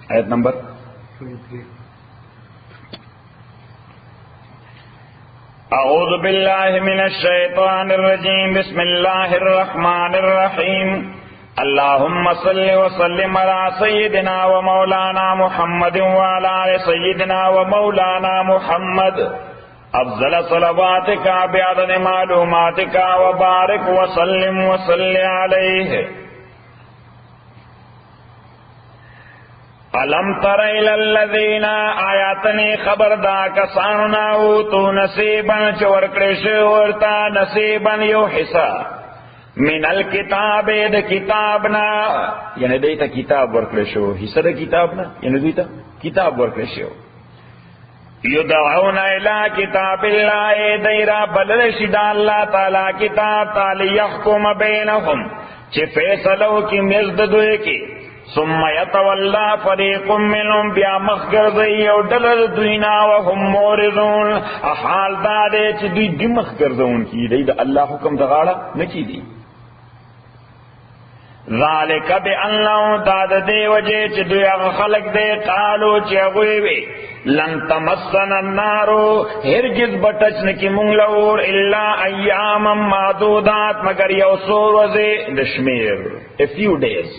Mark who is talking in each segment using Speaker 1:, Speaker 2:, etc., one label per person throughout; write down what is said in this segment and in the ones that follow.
Speaker 1: آیت نمبر
Speaker 2: 23.
Speaker 3: اعوذ باللہ من الشیطان الرجیم بسم اللہ الرحمن الرحیم اللہم صل وسلم علی سیدنا و مولانا محمد وعلی آل سیدنا و مولانا محمد افضل صلواتک بعدد معلوماتک وبارک وسلم وصل علیہ علم تر الی الذین آیاتنی خبردا کساننا اوتو نصیبا چورکڑش ورتا نصیبا یو حصہ من الکتاب د کتابنا یعنی دیتا کتاب ورکڑشو حصہ د کتابنا یعنی دیتا کتاب ورکڑشو یدعون الی کتاب اللہ دیرا بلرشد اللہ تعالی کتاب تعالی یحکم بینہم چی فیصلو کی مزد دوئے کی ثم يتولى فريق منهم بیا مخگر دی او دلر دوینا وهم مورزون حال دادے چی دوی دی مخگر دون کی دی دا اللہ حکم دغاڑا نکی دی ذالک بأنہو داد دے وجہ چی دوی اغا خلق دے قالو چی اغویوی لن تمسن النارو ہرگز بٹچ نکی منگلور الا ایاما معدودات مگر یوسور وزی دشمیر a few days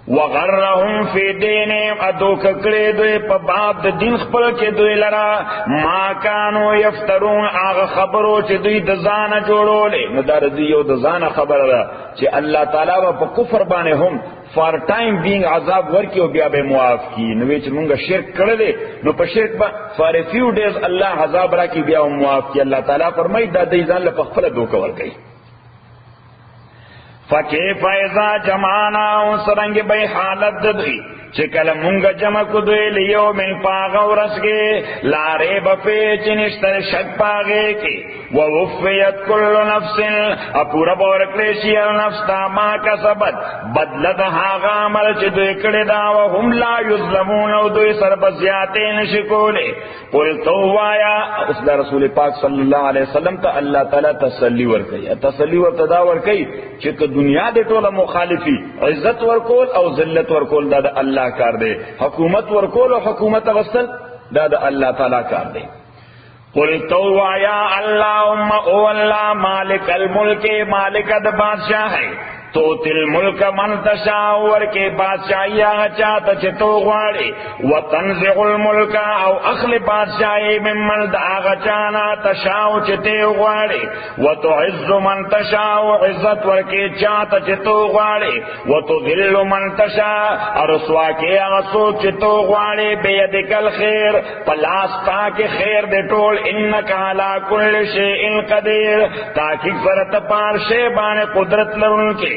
Speaker 3: وغرهم فی دینهم ادو ککڑے دوی پا باب دا دین خپل کے دوی لرا ما کانو یفترون آغا خبرو چی دوی دزان جوڑو لے ندار دیو دزان خبر را چی اللہ تعالیٰ با پا کفر بانے ہم فار ٹائم بینگ عذاب ورکی و بیا بے معاف کی نوی چی منگا شرک کردے نو پا شرک با فار فیو ڈیز اللہ عذاب را کی بیا و معاف کی اللہ تعالیٰ فرمائی دا دیزان لپا خپل دو کور گئی فکیف ایزا جمعنا سرنگ بی حالت دوی چکل منگا جمع کدوی لیو من پاغ ورس کے لارے بپی چنشتر شک پاغے کی ووفیت کل نفس اپورا بورکلیشی النفس دا ما کسبت بدلت حاغ عمل چی دوی کڑدا وهم لا یظلمون او دوی سر بزیاتے نشکولے قل تو وایا اس دا رسول پاک صلی اللہ علیہ وسلم تا اللہ تعالی تسلی ورکی تسلی ورتدا ورکی چک دنیا دے تولا مخالفی عزت ورکول او ذلت ورکول دا اللہ کار دے حکومت ورکول و حکومت غسل دا اللہ تعالی کار دے قل تو یا اللہم او اللہ مالک الملک مالک دا بادشاہ ہے تو تل ملک من تشاور کے بادشاہی آغا چاہتا چھتو غواری و تنزع الملک او اخل بادشاہی من من دا آغا چانا تشاو چھتے غواری و تعز من تشاو عزت ورکے چاہتا چھتو غواری و تذل من تشا ارسوا کے آغا سوک چھتو غواری بیدک الخیر پلاستا کے خیر دے ٹول انکا علا کل شیئن قدیر تاکہ فرط پار شیبان قدرت لرن کے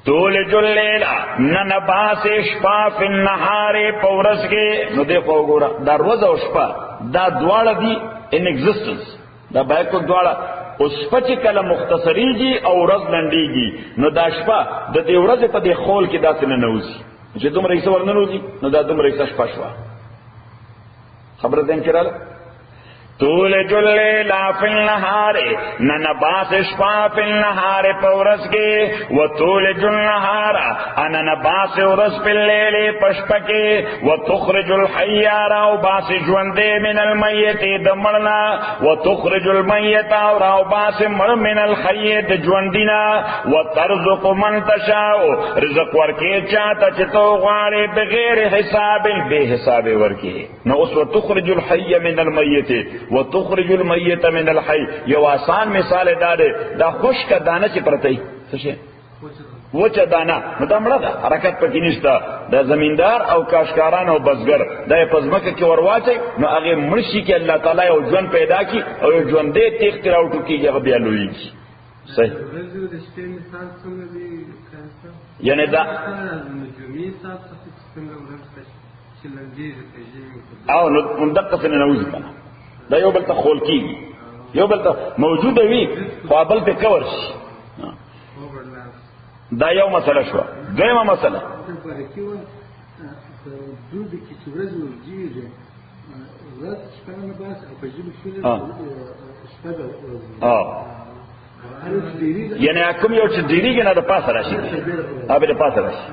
Speaker 3: تولج اللیلہ ننباس شپا فی النہار پورس کے نو دیکھو گورا دا روز او شپا دا دوارا دی ان ایگزسٹنس دا بائکو دوارا اس پچی کل مختصری جی او رز لنڈی گی نو دا شپا دا دی ورز پا دی خول کی دا سن نوزی چی دم رئیسا ورننوزی نو دا دم رئیسا شپا شوا خبر دین کرال تولج اللیل فی النہار ننباس شپا فی النہار پورس کے و تولج النہار اننباس ورس فی اللیل پشپکے و تخرج الحیار او باس جوندے من المیت دمرنا و تخرج المیت او باس مر من الحیت جوندنا و ترزق من تشاؤ رزق ورکے چاہتا چتو غارے بغیر حساب بے حساب ورکے نو اس و تخرج الحی من المیت و تخرج المیت من الحی یو آسان مثال دارے دا خوش کا دانا چی پرتائی سوچے وچا دانا نو دا مڑا دا حرکت پا کنشتا دا زمیندار او کاشکاران او بزگر دا پزمکہ کی ورواچے نو اگے مرشی کی اللہ تعالی او جون پیدا کی او جون دے تیخ تراؤٹو کی جگہ بیالوئی کی صحیح یعنی دا او ندق سے نوزی کنا دا یو بلتا خول کی یو بلتا موجود ہوئی خوابل پہ کور شی دا یو مسئلہ شوا دویمہ مسئلہ یعنی اکم یو چھ دیری گی نا دا پاس راشی آبی دا پاس راشی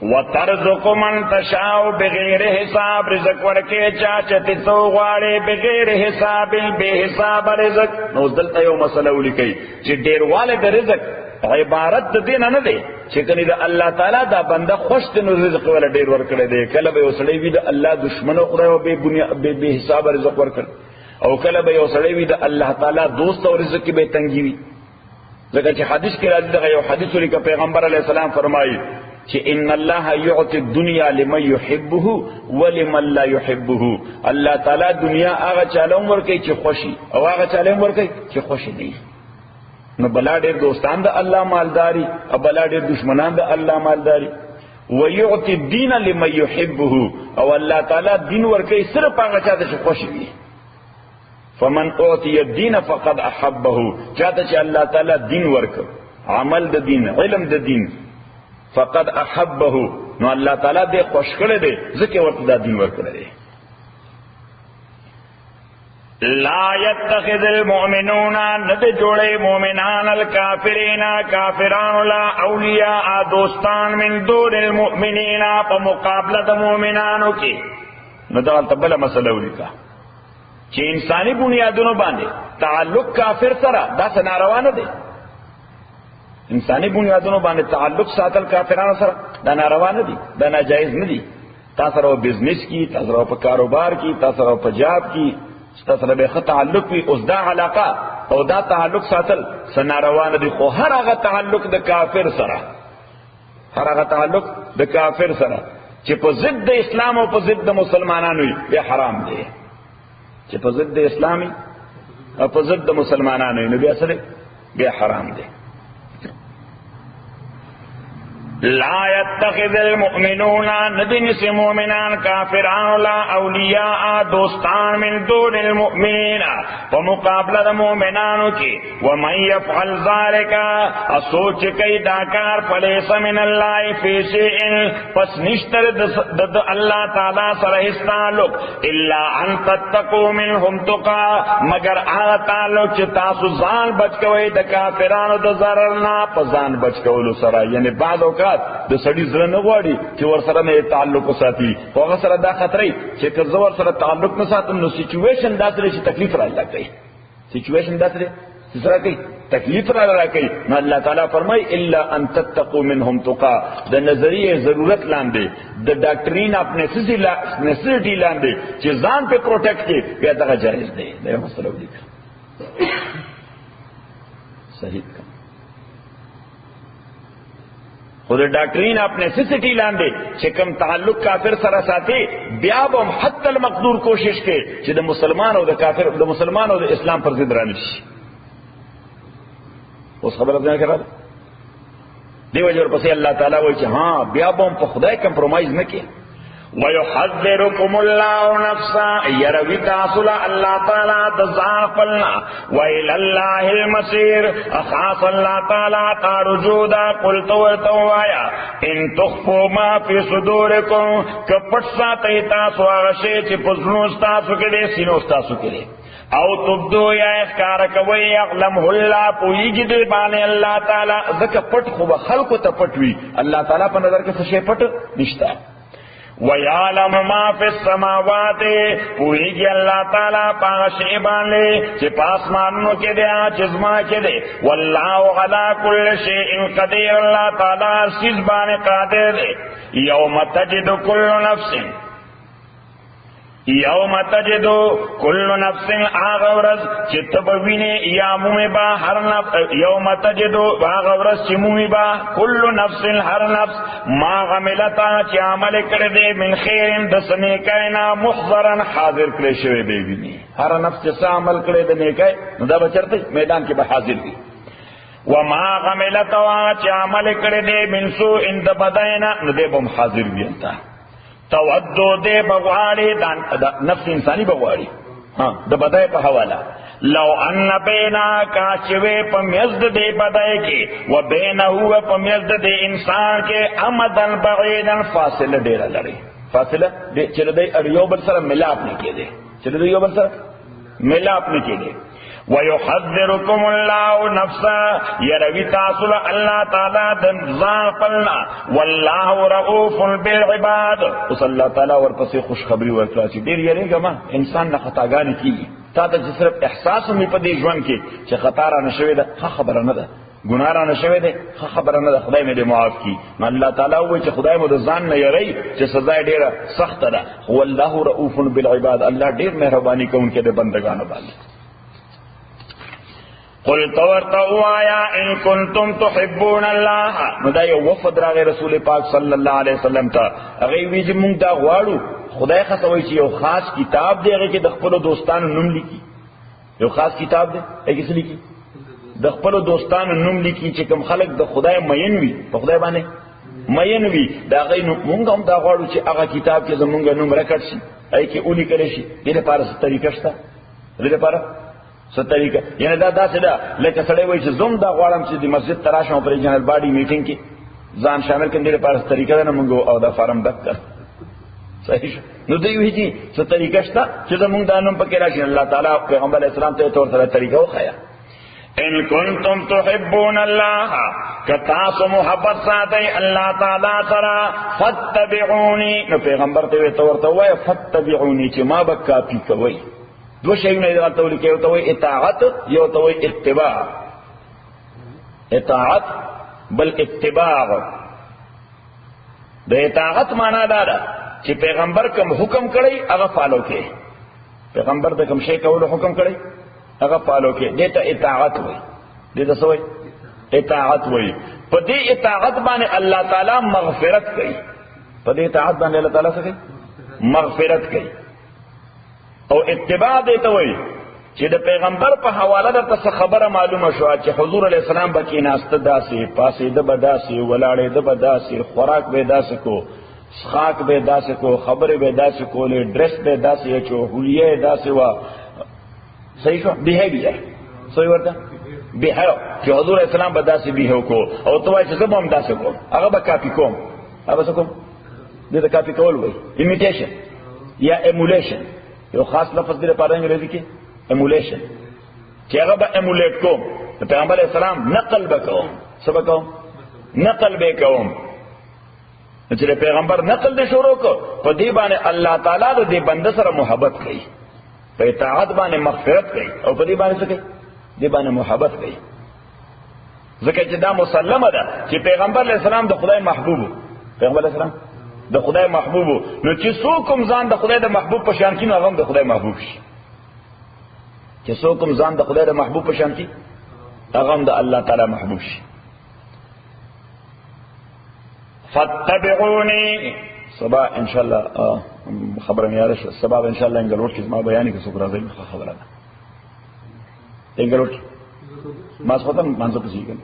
Speaker 3: وترزق من تشاء بغیر حساب، رزق ورکے چاچتی تو غواړي بغیر حساب، بے حساب رزق. نو دلته یو مسله ولیکي چې ډیرواله د رزق عبارت د دین نه دی چې کني د الله تعالی دا بنده خوش نو رزق ولا ډیر ورکړي دی، کله به وسړي وي د الله دشمنو خدای او به حساب رزق ورکړي، او کله به وسړي وي د الله تعالی دوست او رزق کې به تنګي وي. ځکه چې حدیث کې راځي دا یو حدیث لیکه پیغمبر علیه السلام فرمایي چې ان الله يعطي الدنيا لمن يحبه ولمن لا يحبه. الله تعالی دنیا هغه چاله ورکړي چې خوشي، او هغه چاله ورکړي چې خوشي نه. نو بلا ډېر دوستان د الله مالداري، او بلا ډېر دشمنان د الله مالداري. ويعطي الدين لمن يحبه، او الله تعالی دین ورکړي صرف هغه چاته چې خوشي وي. فمن اعطي الدين فقد احبه، چاته چې الله تعالی دین ورکړ، عمل د دین، علم د دین، فقد احبه، نو الله تعالی دې خوش کړي دې ځکه ورته دا دین ورکړي دي. لا يتخذ المؤمنون، ند جوړي مؤمنان الکافرین کافران لا اولیاء دوستان من دون المؤمنین، په مقابله د مؤمنانو کې. نو دا تبله مسله ولیکه چې انساني بنیادونو باندې تعلق کافر سره دا ناروا نه دی. انسانی بنیادونو باندې تعلق ساتل کافرانو سره دا ناروا نه دي، دا ناجایز نه دي. تاسو سره بزنس کی، تاسو سره په کاروبار کی، تاسو سره په جاب کی، تاسو سره به تعلق وي، اوس دا علاقه او دا تعلق ساتل سناروا نه دي. خو هر هغه تعلق د کافر سره، هر هغه تعلق د کافر سره چې په ضد د اسلام او په ضد د مسلمانانو وي، به حرام دی. چې په ضد د اسلامي او په ضد د مسلمانانو وي، نو بیا سره به حرام دی. لا يتخذ المؤمنون، ندنس مؤمنان کافران لا اولیاء دوستان من دون المؤمنین، فمقابلہ المؤمنان کی. ومن يفعل ذلك، اسوچ کئی داکار فلیس من اللہ فی شیء، پس نشتر دد اللہ تعالی سرحس تعلق، الا ان تتقوا منهم تقا، مگر آ تعلق چی تاسو زان بچ کوئی دا کافران دا ضررنا پا زان بچ کولو سرا. یعنی بعد اوقات د سړي زړه نه غواړي چې ور سره نه تعلق وساتي، خو هغه سره دا خطرې چې که زه ور سره تعلق نه ساتم نو سچویشن داسې چې تکلیف را لګي، سچویشن داسې چې سره کوي تکلیف را لګي. نو الله تعالی فرمای الا ان تتقوا منهم تقا، د نظریه ضرورت لاندې، د ډاکټرین اپ نیسیسټی لاندې چې ځان په پروټیکټ کې بیا دا جایز دی. دا یو مسله دی صحیح. خود ډاکټرین اپ نیسیسټی لاندې چې کوم تعلق کافر سره ساتي، بیا به حتی المقدور کوشش کوي چې د مسلمان او د کافر، د مسلمان او د اسلام پر ضد رانشي. اوس خبره ده کړه دی وجه ورپسې الله تعالی وایي چې ها بیا به په خدای کمپرومایز نه کوي. ويحذركم الله نفسا، يروي تاسل الله تعالى تزافلنا، وإلى الله المصير، أخاص الله تعالى تارجودا. قلت ورتوايا إن تخفوا ما في صدوركم، كپٹسا تيتاسو آغشي چه پزنوس تاسو کده سینوس تاسو کده، او تبدو یا اخکار کوئی یعلمه اللہ، پوئیگی دل بانے اللہ تعالی. ذکر پٹ خوب خلقو تا پٹوی، اللہ تعالی پا نظر کے سشے پٹ نشتا. وَيَعْلَمُ مَا فِي السَّمَاوَاتِ، پوئیگی اللہ تعالیٰ پاغ شیبان لے چی پاسمانوں کے دے آچزما کے دے. وَاللَّهُ عَلَىٰ كُلِّ شَيْءٍ قَدِيرٌ، اللہ تعالیٰ سزبان قادر دے. یوم تجد کل نفس، یوم تجدو کل نفس آغورز چتبوینے یا مومبا ہر نفس، یوم تجدو آغورز چی مومبا کل نفس ہر نفس ما غملتا چی عمل کردے من خیرن دسنے کائنا محضرن حاضر کرے شوے بے بینی. ہر نفس چسا عمل کردے نیکائے ندا بچرتے میدان کے با حاضر دی. وما غملتا چی عمل کردے من سو اند بدائنا ندے بم حاضر بینتا. تودو دے بغواری نفس انسانی بغواری دا بدائے پا حوالا. لو ان بینا کاشوے پا میزد دے بدائے کے و بینہو پا میزد دے انسان کے امدن بعیدن فاصلہ دیرہ لڑے. فاصلہ چلو دے اریو بل سر ملاپ نہیں کے دے، چلو دے یو بل سر ملاپ نہیں کے دے. ويحذركم الله نفسا يروي تاسل الله تعالی د ځان خپلنا والله رؤوف بالعباد. اوس الله تعالی ورپسې خوشخبری ورکړه چې ډیر یریږه ما انسان نه خطاګانې کیږي. تا ته صرف احساس مې په دې ژوند کې چې خطا را نشوي ده ښه خبره نه ده، ګناه را نشوي ده ښه خبره نه ده، خدای مې دې معاف کړي. نو الله تعالی وایي چې خدای مو د ځان نه یری چې سزا یې ډیره سخته ده. والله رؤوف بالعباد، الله ډیر مهرباني کوونکی دی بندگانو باندې. قل تورتا وایا ان کنتم تحبون الله. نو دا یو وفد راغی رسول پاک صلی الله علیه وسلم ته، هغه وی چې مونږ دا غواړو خدای خاصوي چې یو خاص کتاب دی هغه کې د خپل دوستانو نوم لیکي. یو خاص کتاب دی هغه څه لیکي؟ د خپل دوستانو نوم لیکي چې کوم خلک د خدای مین وي، په خدای باندې مین وي، دا غي مونږ هم دا غواړو چې هغه کتاب کې زمونږ نوم راکړ شي، اې کې اونې کړي شي. دې لپاره څه طریقه شته؟ دې لپاره څه طریقه؟ یعنی دا داسې ده لکه سړی وایي چې زوم دا غواړم چې د مسجد ته راشم په جنرال باډي میټینګ کې ځان شامل کړم. دې لپاره څه طریقه ده؟ نه مونږ او دا فارم ډک کړ. صحیح شو. نو دوی وایي چې څه طریقه شته چې زمونږ دا نوم پکې راشي. الله تعالی پیغمبر اسلام ته تور سره طریقه وښیه. ان کنتم تحبون الله، کتاسو محبت ساتي الله تعالی سره، فتبعوني. نو پیغمبر ته ورته وایي فتبعوني چې ما به کاپی کوي. دو شیونه دغه ته ولیکي، یو ته وایي اطاعت، یو ته وایي اتباع. اطاعت بل اتباع. د اطاعت معنا دا ده چې پیغمبر کوم حکم کړی هغه فالو کړي. پیغمبر د کوم شی کولو حکم کړی هغه فالو کړي. دې ته اطاعت وایي. دې ته څه وایي؟ اطاعت وایي. په دې اطاعت باندې الله تعالی مغفرت کوي. په دې اطاعت باندې الله تعالی څه کوي؟ مغفرت کوي. او اتباع دې ته وایي چې د پیغمبر په حواله د څه خبره معلومه شو چې حضور علیه السلام به کېناسته داسې، پاسېده به داسې، ولاړېده به داسې، خوراک به داسې کو، څښاک به داسې کو، خبرې به داسې کولې، ډرس به داسې اچو، حلیه داسې وه. صحیح شو. بیهیویر صحیح ورته بیهیو چې حضور علیه السلام به داسې بیهیو کو او ته وایي چې زه به هم داسې کوم، هغه به کاپي کوم. هغه به څه کوم؟ دې ته کاپي کول وایي. ایمیټیشن یا ایمولیشن، یو خاص لفظ دې لپاره انګریزي کې ایمولیشن، چې هغه به ایمولیټ کوم. د پیغمبر علیه السلام نقل به کوم. څه به کوم؟ نقل به کوم. چې د پیغمبر نقل دې شروع کو، په دې باندې الله تعالی د دې بنده سره محبت کوي، په اطاعت باندې مغفرت کوي، او په دې باندې څه کوي؟ دې باندې محبت کوي. ځکه چې دا مسلمه ده چې پیغمبر علیه السلام د خدای محبوب، پیغمبر علیه السلام د خدای محبوب، نو چې څوک هم ځان د خدای د محبوب په شان کړي نو هغه هم د خدای محبوب شي. چې څوک هم ځان د خدای د محبوب په شان کړي هغه هم د الله تعالی محبوب شي. فتبعوني. سبا ان شاء الله خبره مې یاد شوه، سبا ان شاء الله انګلوټ کې ما بیان کې څوک راځي خبره ده. انګلوټ ما څه ته مانځه پسې کېږي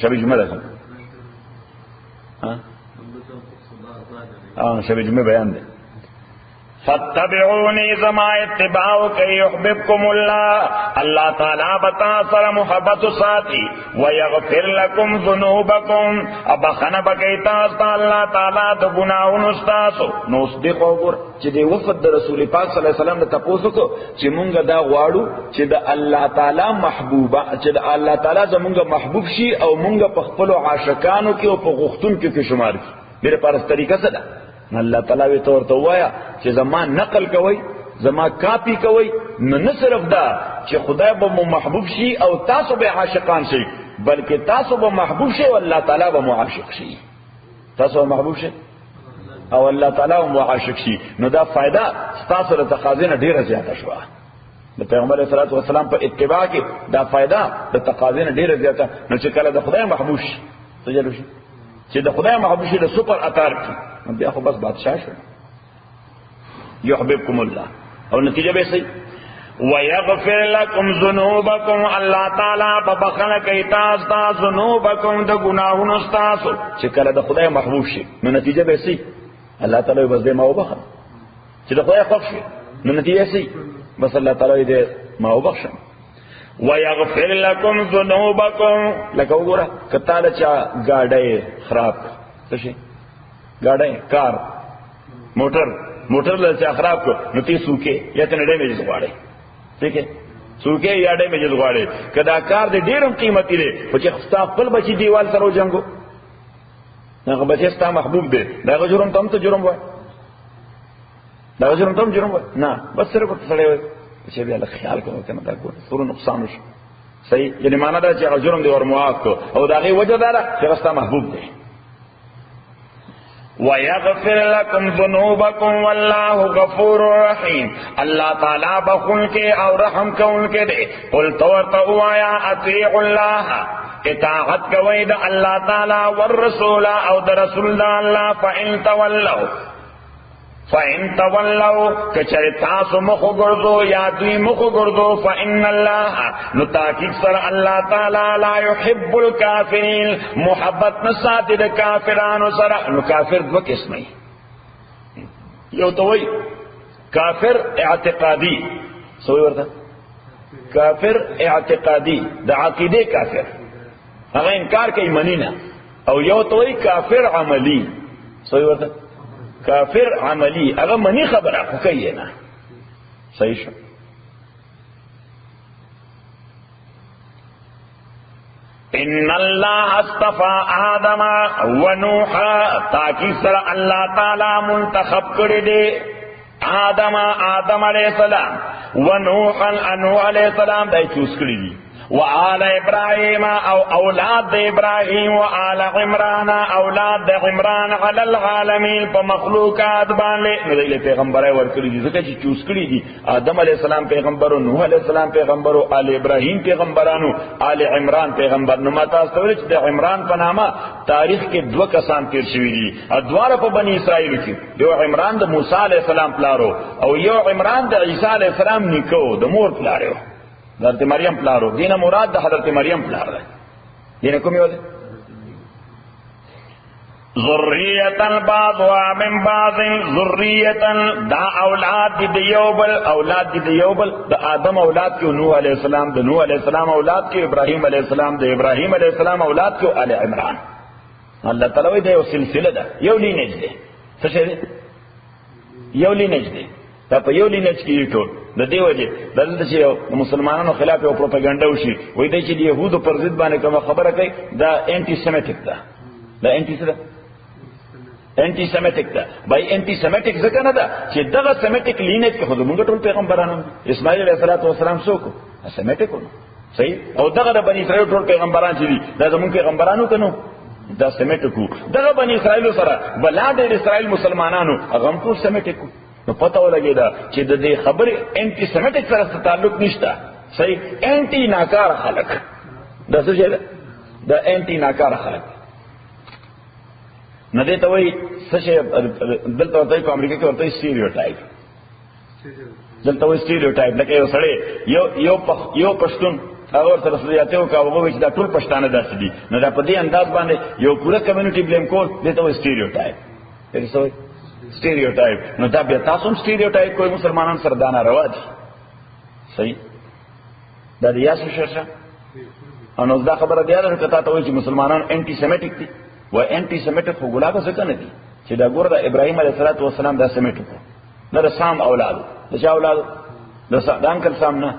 Speaker 3: شب جمعه ده. شب جمعه بیان ده. فتبعوني زما اتباع كي يحببكم الله. الله تعالی بتا سره محبت ساتي ويغفر لكم ذنوبكم. ابخنه بکیتا است الله تعالی د ګناہوں تاسو. نو صدق وګور چې دی وفد رسول پاک صلی الله علیه وسلم ته تاسو کو چې مونږ دا غواړو چې د الله تعالی محبوبه، چې د الله تعالی زمونږ محبوب شي او مونږ په خپل عاشقانو کې او په غختون کې شمار کی. ډیره پارس طریقه څه ده؟ الله تعالی وی تور ته وایا چې زمان نقل کوي، زما کاپی کوي، نه صرف دا چې خدای به محبوب شي او تاسو به عاشقان شي، بلکې تاسو به محبوب شي او الله تعالی به معاشق شي. تاسو محبوب شي او الله تعالی به معاشق شي. نو دا فائدہ تاسو له تقاضا نه ډیره زیاته شوه. د پیغمبر صلی الله علیه وسلم په اتباع کې دا فائدہ د تقاضا نه ډیره زیاته. نو چې کله د خدای محبوب شي سجلو شي، چې د خدای محبوب شي د سپر اتار کی بیا خو بس بادشاہ شو. یحببکم الله او نتیجه به سي ويغفر لكم ذنوبكم. الله تعالی په بخنه کوي تاسو ذنوبکم د ګناهونو تاسو. چې کله د خدای محبوب شي نو نتیجه به سي الله تعالی بس دې ما وبخ. چې د خدای خوښ شي نو نتیجه سي بس الله تعالی دې ما وبخ. ويغفر لكم ذنوبكم. لکه وګوره کته له چا گاډي خراب څه شي، گاڑی کار موټر له چا خراب کو نو تی سوکے یا ته نړۍ مې زغواړي ٹھیک ہے څوکې یا ډیمیجز غواړي کدا کار دې ډیرم قیمتي دی خو چې ستا خپل بچي دیوال سره وجنګو هغه بچي ستا محبوب دی دا جرم ته جرم وای دا جرم ته جرم وای نه بس سره په سړی وای چې بیا له خیال کوو کنه دا ګور سره نقصان وشي صحیح یعنی معنا دا چې جرم دی ور معاف کو او دا غي وجه دا چې ستا محبوب دی وَيَغْفِرْ لَكُمْ ذُنُوبَكُمْ وَاللَّهُ غَفُورٌ رَحِيمٌ اللہ تعالیٰ بخون کے اور رحم کون کے دے قل تو آیا اطیعوا اللہ اطاعت کوئی دا اللہ تعالیٰ والرسول او دا رسول دا اللہ فَإِن تَوَلَّوْا کچر تاسو مخو گردو یا دوی مخو گردو فَإِنَّ اللَّهَ نتاکیق سر اللہ تعالیٰ لا يحب الكافرین محبت نساتی دا کافرانو سر نو کافر دو قسمی یو توئی کافر اعتقادی سوئی ورطا کافر اعتقادی دا عقیدے کافر اگر انکار کئی منینا او یو توئی کافر عملی سوئی ورطا کافر عملی اگر منی خبر آپ کہیے نا صحیح شو ان اللہ اصطفى آدم و نوحا تاکہ سر اللہ تعالی منتخب کر دے آدم علیہ السلام و نوحا نوح علیہ السلام دائی چوز کری دی وآل ابراہیم او اولاد ابراہیم وآل عمران اولاد عمران علی العالمین پا مخلوقات باندے ندائلے پیغمبر ورکلی دی زکا چی چوز کری دی آدم علیہ السلام پیغمبرو نوح علیہ السلام پیغمبرو آل ابراہیم پیغمبرانو آل عمران پیغمبر نماتا استولی چی دا عمران پناما تاریخ کے دو کسان تیر شوی دی ادوار پا بنی اسرائیل کی یو عمران دا موسیٰ علیہ السلام پلارو او یو عمران دا عیسیٰ علیہ السلام نکو دا مور پلارو حضرت مریم پلارو دینا مراد دا حضرت مریم پلار دا دینا کمی ہوتے ذریتا بعضها من بعض ذریتا دا اولاد دی دیوبل اولاد دی دیوبل دا آدم اولاد کیو نوح علیہ السلام دا نوح علیہ السلام اولاد کیو ابراہیم علیہ السلام دا ابراہیم علیہ السلام اولاد کیو آل عمران اللہ تعالی دے سلسلہ دا یو لینج دے سشے دے یو لینج دے دا پا یو لینج کی ٹول دا دی وجه دلته چې مسلمانانو خلاف یو پروپاګاندا وشي وای دی چې د يهودو پر ضد باندې کوم خبره کوي دا انټي سیمیټیک ده دا انټي سیمیټیک ده بای انټي سیمیټیک ځکه نه ده چې دغه سیمیټیک لینج کې خود موږ ټول پیغمبرانو اسماعیل علیه السلام څوک سیمیټیک و صحیح او دغه د بنی اسرائیل ټول پیغمبران چې دي دا زموږ پیغمبرانو کنو دا سیمیټیک دغه بنی اسرائیل سره بلاد اسرائیل مسلمانانو هغه ټول سیمیټیک نو پتہ ولګی دا چې د دې خبرې انټي سیمیټیک سره تعلق نشته صحیح انټي ناکار خلق دا څه دی دا انټي ناکار خلق نه دی ته وایي څه شی دلته ورته په امریکا کې ورته سټیریوټایپ دلته وایي سټیریوټایپ لکه یو سړی یو پښتون هغه ورته رسولیاتي وکړه هغه چې دا ټول پښتانه داسې دي نو دا په دې انداز باندې یو پوره کمیونټي بلیم کول دی ته وایي سټیریوټایپ څه وایي سٹیریوٹائپ نو دا بیا تاسو سٹیریوٹائپ کوئی مسلمانان سره دا ناروا دي صحیح دا دی یاسو شرشه انو دا خبره دی دا کته ته وایي چې مسلمانان انټي سیمیټیک دي و انټي سیمیټیک خو ګلابه څه نه دي چې دا ګور دا ابراهیم علیه السلام دا سیمیټیک نه د سام اولاد د چا اولاد د انکل سام نه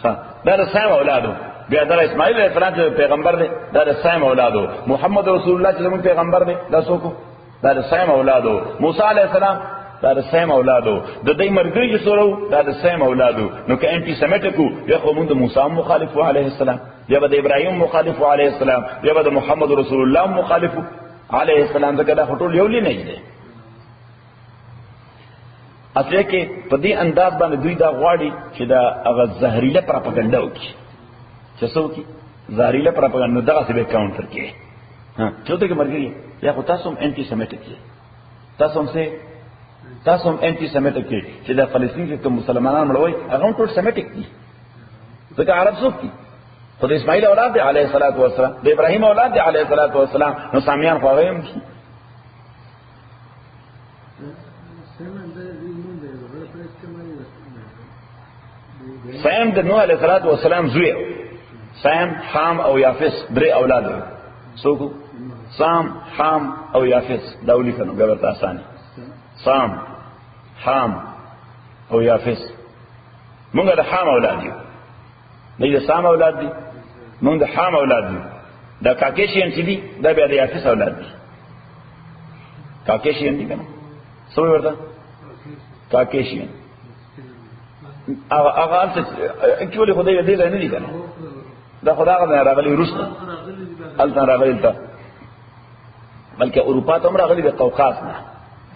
Speaker 3: ها دا د سام اولادو بیا دا اسماعیل علیه السلام چې پیغمبر دی دا د سام اولادو محمد رسول الله چې زموږ پیغمبر دی دا څوک دا د سام اولادو موسی علیہ السلام دا د سام اولادو د دې مرګري چې سورو دا د سام اولادو نو که انټي سیمیټیکو یا خو موږ د موسی مخالف علیه السلام یا د ابراهیم مخالف علیه السلام یا د محمد رسول الله مخالف علیه السلام ځکه دا ټول یو لې نه دي اصله کې په دې انداز باندې دوی دا غواړي چې دا هغه زهريله پروپاګاندا وکړي چې څوک زهريله پروپاګاندا دغه څه به کاونټر کوي ها چوته کې مرګي یا خو تاسو هم انټي سیمیټیک یې تاسو هم انټي سیمیټیک یې چې د فلسطین کې کوم مسلمانان مړوي هغه ټول سیمیټیک دي ځکه عرب څوک دي خو د اسماعیل اولاد دی علیه الصلاۃ والسلام د ابراهیم اولاد دی علیه الصلاۃ والسلام نو سامیان خو هغه هم دي سام د نوح علیه الصلاۃ والسلام زوی سام حام او یافس درې اولاد څوک سام حام او یافس دا ولیکنو ګورته اسانه سام حام او یافس مونږ د حام اولاد یو، دوی د سام اولاد دي، مونږ د حام اولاد یو. دا کاکیشین چې دي دا بیا د یافس اولاد دي. کاکیشین دي کنه څه ورته کاکیشین هغه څه اکچولی خدای دې نه دي کنه، دا خدای هغه راغلی روسته الته راغلی ته، بلکې اروپا ته هم راغلی د قوقاز نه.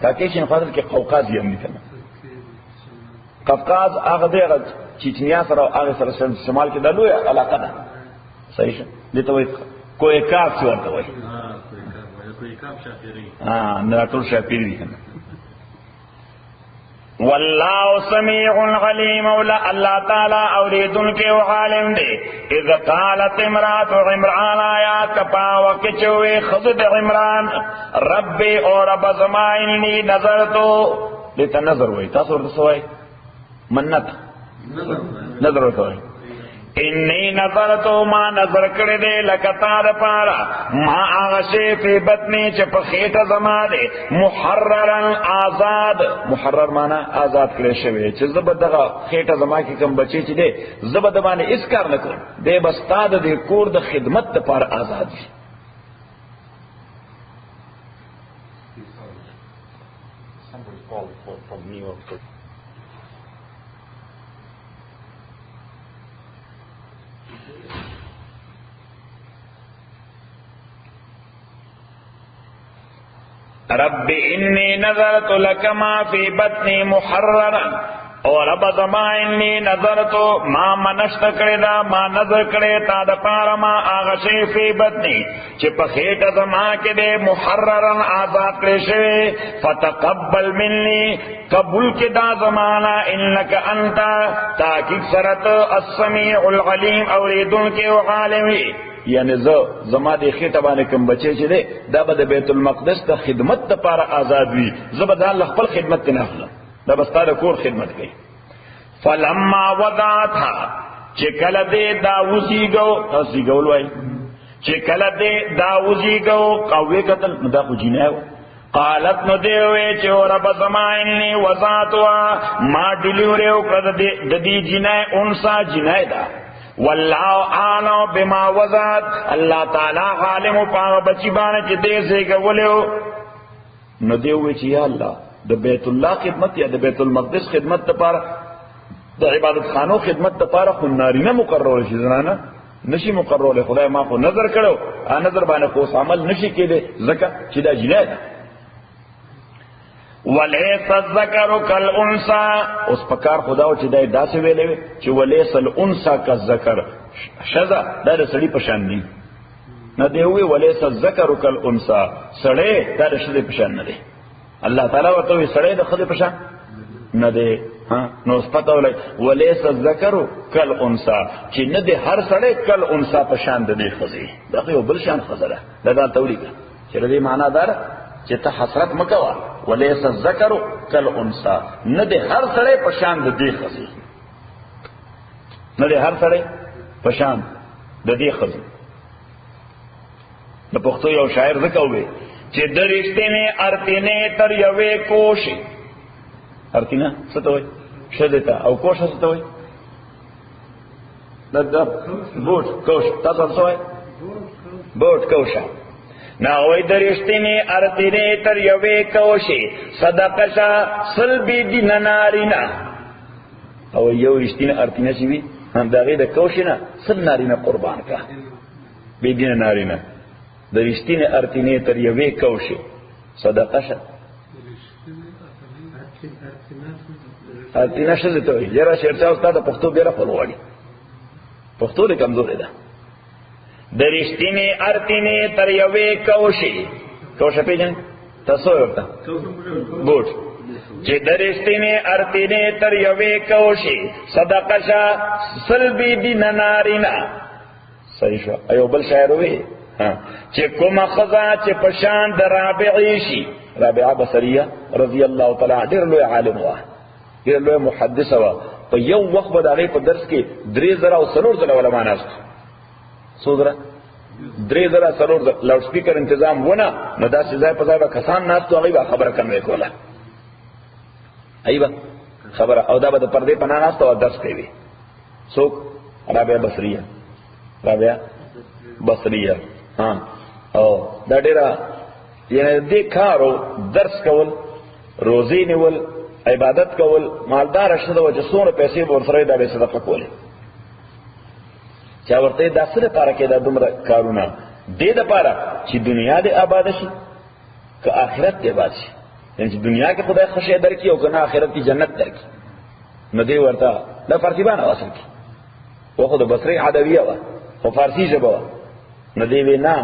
Speaker 3: کاکیشین خاطر کې قوقاز یې هم دي کنه. قفقاز هغه دغه چچنیا سره هغه سره شمال کې د لوی علاقه ده. صحیح شه دې ته وایي کویکاف څه ورته وایي. کویکاف شاپيري نه ټول شاپيري دي کنه. والله سميع عليم ولا الله تعالى اوریدن کے عالم دے. اذ قالت امرات عمران آیا کپا وکچوے خضد عمران رب اور رب زمائنی نظر تو دیتا نظر ہوئی تاثر دسوائی منت نظر ہوئی انی نظر تو ما نظر کردے لکتار پارا ما آغشے فی بطنی چپ خیٹ زما دے محررن آزاد. محرر مانا آزاد کرے شوئے چھ زبد دغا خیٹ زما کی کم بچے چھ دے زبد بانے اس کار نکر دے بستاد دے کور دا خدمت دا پار آزاد شی. رب انی نظرت لک ما فی بطنی محررا اور رب زما انی نظرت ما منشت کرے دا ما نظر کرے تا دا پارا ما آغشی فی بطنی چی پخیٹ زما کے دے محررا آزاد کرے شوے فتقبل منی قبول کے دا زمانا انکا انتا تاکیق سرت السمیع العلیم اوریدن کے عالمی. یعنی زما دې خېټه باندې کوم بچی چې دی دا به د بیت المقدس ته خدمت لپاره آزاد وي، زه به ځان له خپل خدمت نه اخلم، دا به ستا د کور خدمت کوي. فلما وضعتها چې کله دې دا وزیږو وزیږول وایي چې کله دې دا وزیږو قوي قتل نو دا خو جنایه و. قالت نو دی وی چې رب زما انی وضعتها ما ډیلیوري وکړه د دې جنایه انسا جنایه ده. والله اعلم بما وضعت الله تعالی عالم پاو بچی باندې چې دې زیګ ولیو. نو دی وی چې یا الله د بیت الله خدمت یا د بیت المقدس خدمت لپاره د عبادت خانو خدمت لپاره خو نارینه مقرر شي، زنانه نشي مقرر. خدای ما خو نظر کړو نظر باندې خو عمل نشي کېده ځکه چې دا جنایت. ولیس الذکر کالانثى اوس پکار خداو چې دای داسې ویلې چې ولیس الانثى کالذکر شذا دا د سړي په شان دی نه دی وی ولیس الذکر کالانثى سړی دا د شذې په شان نه دی. الله تعالی ورته وی سړی د خدای په شان نه دی. نو پته ولای ولیس الذکر کالانثى چې نه دی هر سړی کالانثى په شان دی خدای دا یو بل شان خزره دا تولیګه چې دې معنا دار چې ته حسرت مکوا ولیس الذکر کالانثى نه دی هر سړی په شان د دې خزي نه دی هر سړی په شان د دې خزي. د پښتو یو شاعر وکوي چې درشتنه ارتنه تر یوې کوشي ارتنه څه ته وایي شدته او کوشه څه ته وایي د بوت کوش تاسو څه وایي بوت کوشه ناوی درشتنی ارتنی تر یوی کوشی صدقشا سلبی دی نارینا او یو رشتین ارتنی شوی هم داغی دا کوشینا سل نارینا قربان کا بی دی نارینا درشتین ارتنی تر یوی کوشی صدقشا ارتنا شزتوی جرا شیرچا استاد پختو بیرا پلواری پختو دی کمزوری دا درشتینی ارتینی تر یوی کوشی کوشا پیجن تاسو ورته بوت چې درشتینی ارتینی تر یوی کوشی صدقشا سلبی دی نارینا. صحیح شو. ایو بل شاعر وی چې کومه خزا چې پشان د رابعی شي رابعه بصریه رضی الله تعالی ډیر لوی عالم و ډیر لوی محدث و په یو وخت به دغه په درس کې 3000 علماء ناست سودره 3000 لاوډ سپیکر تنظیم ونه نو دا ځای په ځای به کسان ناستو هغه خبره کوي کوله ایبه خبره او دا به د پردې پناه ناسته او درس کوي څوک رابعه بصریه ها او دا ډیره یعنی دې کارو درس کول روزي نیول عبادت کول مالدار شته او جسونه پیسې ورسره دا به صدقه کوله چا ورته دا سره لپاره کې دا دومره کارونه دې لپاره چې دنیا دې آباد شي که آخرت دې آباد شي یعنی چې دنیا کې خدای خوشی درکې او کنه آخرت کې جنت درکې نو دې ورته دا ترتیبانه واسل کی او خو د بصری عدویه وا او فارسی ژبه وا نو دې وینا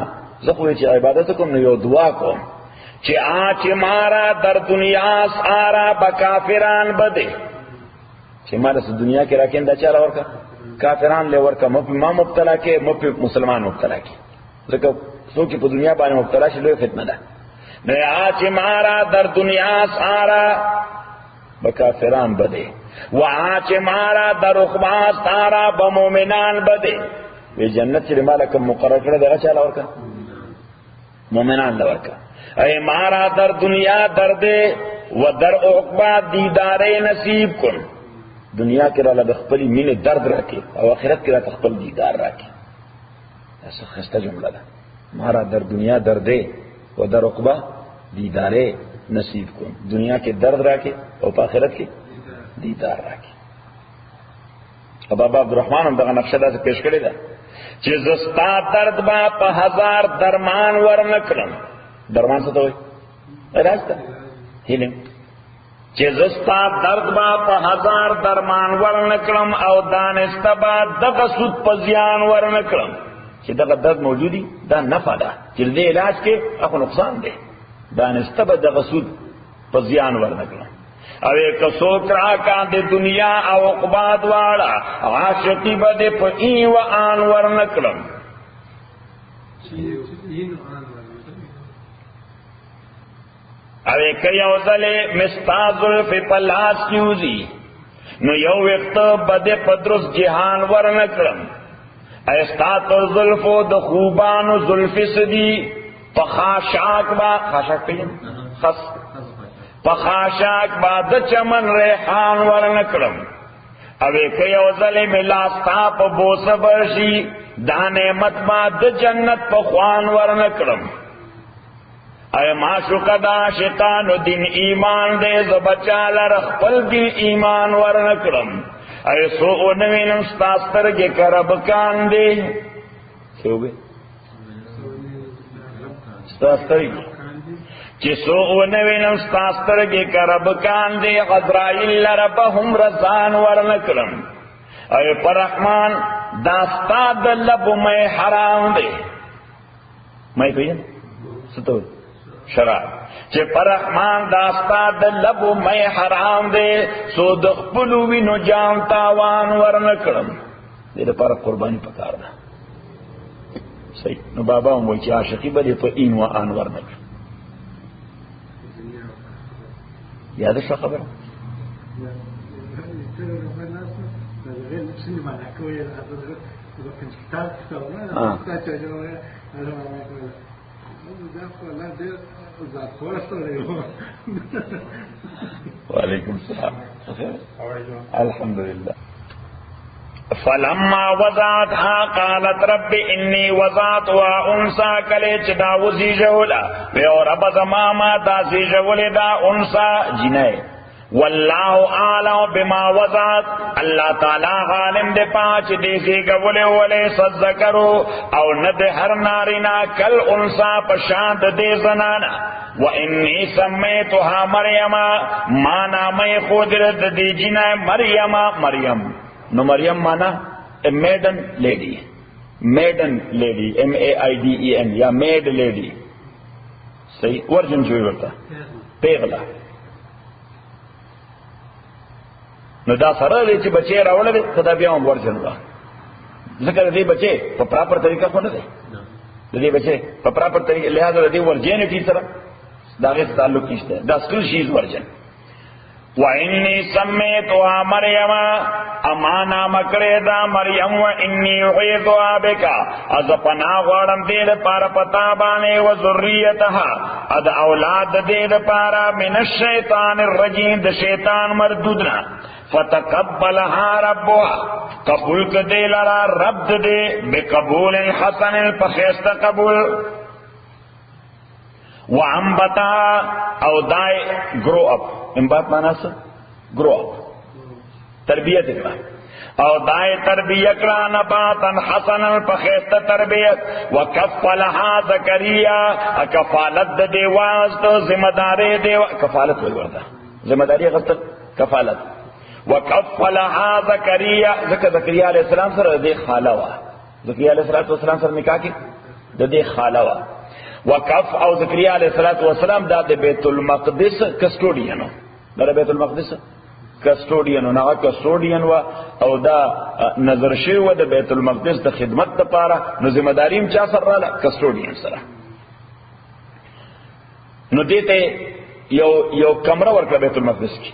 Speaker 3: زه خو چې عبادت کوم نو یو دعا کوم چې آچ مارا در دنیا سارا بکافران بده چې مارا س دنیا کې راکیندا چاله ورکا کافران له ورکا ما مبتلا کې مسلمان مبتلا کې ځکه څوک په دنیا باندې مبتلا شي لوی فتنه ده نو آچ مارا در دنیا سارا بکافران بده و آچ مارا در اخبار سارا بمؤمنان بده وی جنت چې مالکم مقرر کړه دغه چاله ورکا مومنان لورکا اے مارا در دنیا درد و در عقبہ دیدار نصیب کن دنیا کې را لخپلی مینه درد راکې او آخرت کې را خپل دیدار راکې ایسا خسته جمله ده مارا در دنیا درد و در عقبہ دیدار نصیب کن دنیا کې درد راکې او په آخرت کې دیدار راکې بابا عبدالرحمن هم دغه نقشه ده پیش کړی ده چې زستا درد با په هزار درمان ورنکړم درمان څه ته وایي علاج ته هیلینګ چې زستا درد با په هزار درمان ورنکړم او دانسته با دغه سود په زیان ورنکړم چې دغه درد موجودی دا نفع ده چې دې علاج کې اخو نقصان ده دانسته به دغه سود په زیان ورنکړم او ایک سوکرا کان دے دنیا او عقباد والا عاشقی با دے پا این و آن ورنکلم او ایک یوزل مستازل فی پلاس کیوزی نو یو وقت با دے پدرس جہان ورنکلم ایستات ظلفو د خوبان و ظلفی سدی پا خاشاک با خاشاک پیم خس پخاشاک بعد چمن ریحان ورنکڑم اوے کئی اوزل ملاستا پا بوس برشی دا نعمت بعد جنت پا خوان ورنکڑم اے معشوق دا شیطان دین ایمان دے زبچال رخپل دین ایمان ورنکڑم اے سو نوینم ستاستر کے کرب کان دے سو گئے ستاستر گے چی سو نوینم ستاسترگی کرب کان دے غدرائیل لربهم رزان ورنکلم اے پرحمان داستا دلب میں حرام دے میں کہین ستو شراب چی پرحمان داستا دلب میں حرام دے سو دخپلوی نو جام تاوان ورنکلم دے پارا قربانی پکار دا صحیح نو بابا ہم وی چی عاشقی بلی پا این و آن ورنکلم یاد شو خبر وعلیکم السلام الحمدللہ فلما وضعتها قالت رب انی وضعتها انسا کلے چدا وزی جولا وی اور رب زماما دا زی جولی دا انسا جنائے واللہ عالم بما وضعت اللہ تعالی غالم دے پانچ دیسی گولے ولے صدقرو او ند ہر نارینا کل انسا پشانت دے زنانا وانی سمیتها مریم مانا میں خودرت دی جنائے مریم نو مریم مانا a maiden lady M-A-I-D-E-N یا maid lady صحیح ورجن جوئی ورطا پیغلا نو دا سره دی چې بچے راوله دی خدا بیا هم ورجن را ذکر دی بچے په پراپر طریقه خو نه دی دی بچے په پراپر طریقه لہذا دی ورجنټی سره دا غي تعلق نشته دا سکل شي ورجن وَإِنِّي سَمَّيْتُهَا مَرْيَمَ امانا مکڑے مریم وَإِنِّي أُعِيذُهَا بِكَ از پناہ غوړم دې لپاره پتا باندې و ذریتها اد اولاد دې لپاره من الشیطان الرجیم د شیطان مردود نه فتقبلها ربها قبول کدی لرا رب دې بقبول حسن فخيست قبول وانبتا او دای گرو اپ انبات معنی څه گرو اپ تربیت کړه او دای تربیت کړه نباتن حسنا فخيست تربیت وکفلها زکریا کفالت دې واسطه ذمہ داری دې کفالت ورته ذمہ داری غلط کفالت وکفلها زکریا زکریا علیہ السلام سره دې خاله وا زکریا علیہ السلام سره نکاح کې د دې خاله وا وقف او زکریا علیہ السلام دا د بیت المقدس کسټوډین دا بیت المقدس کسټوډین نو هغه کسټوډین وا او دا نظر شوی و د بیت المقدس د خدمت لپاره نو ذمہ داریم چا سره رااله کسټوډین سره نو دته یو کمره ورکړه بیت المقدس کې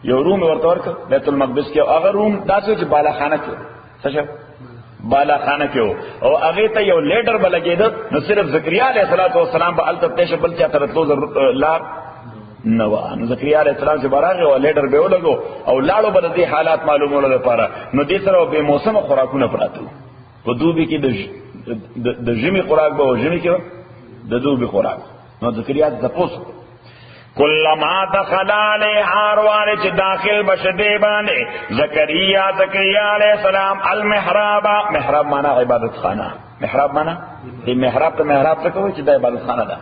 Speaker 3: یو روم ورته ورکړه بیت المقدس کې هغه روم داسې چې بالا خانه کې څه بالا خانه کې او هغه ته یو لیډر بلګید نو صرف زکریا علیہ السلام به التفتش بل چا ترتلو لا نو زکریا علیہ السلام چې براغه او لیډر به ولګو او لاړو بل دي حالات معلومولو لپاره نو دې سره به موسم خوراکونه پراتو په دوبي کې د ژمي خوراک به او ژمي کې د دوبي خوراک نو زکریا تاسو کلما دخل علیها روانه چې داخل بشدی باندې زکریا علیہ السلام المحراب محراب معنا عبادت خانه محراب معنا دې محراب ته محراب څه کوي چې د عبادت خانه ده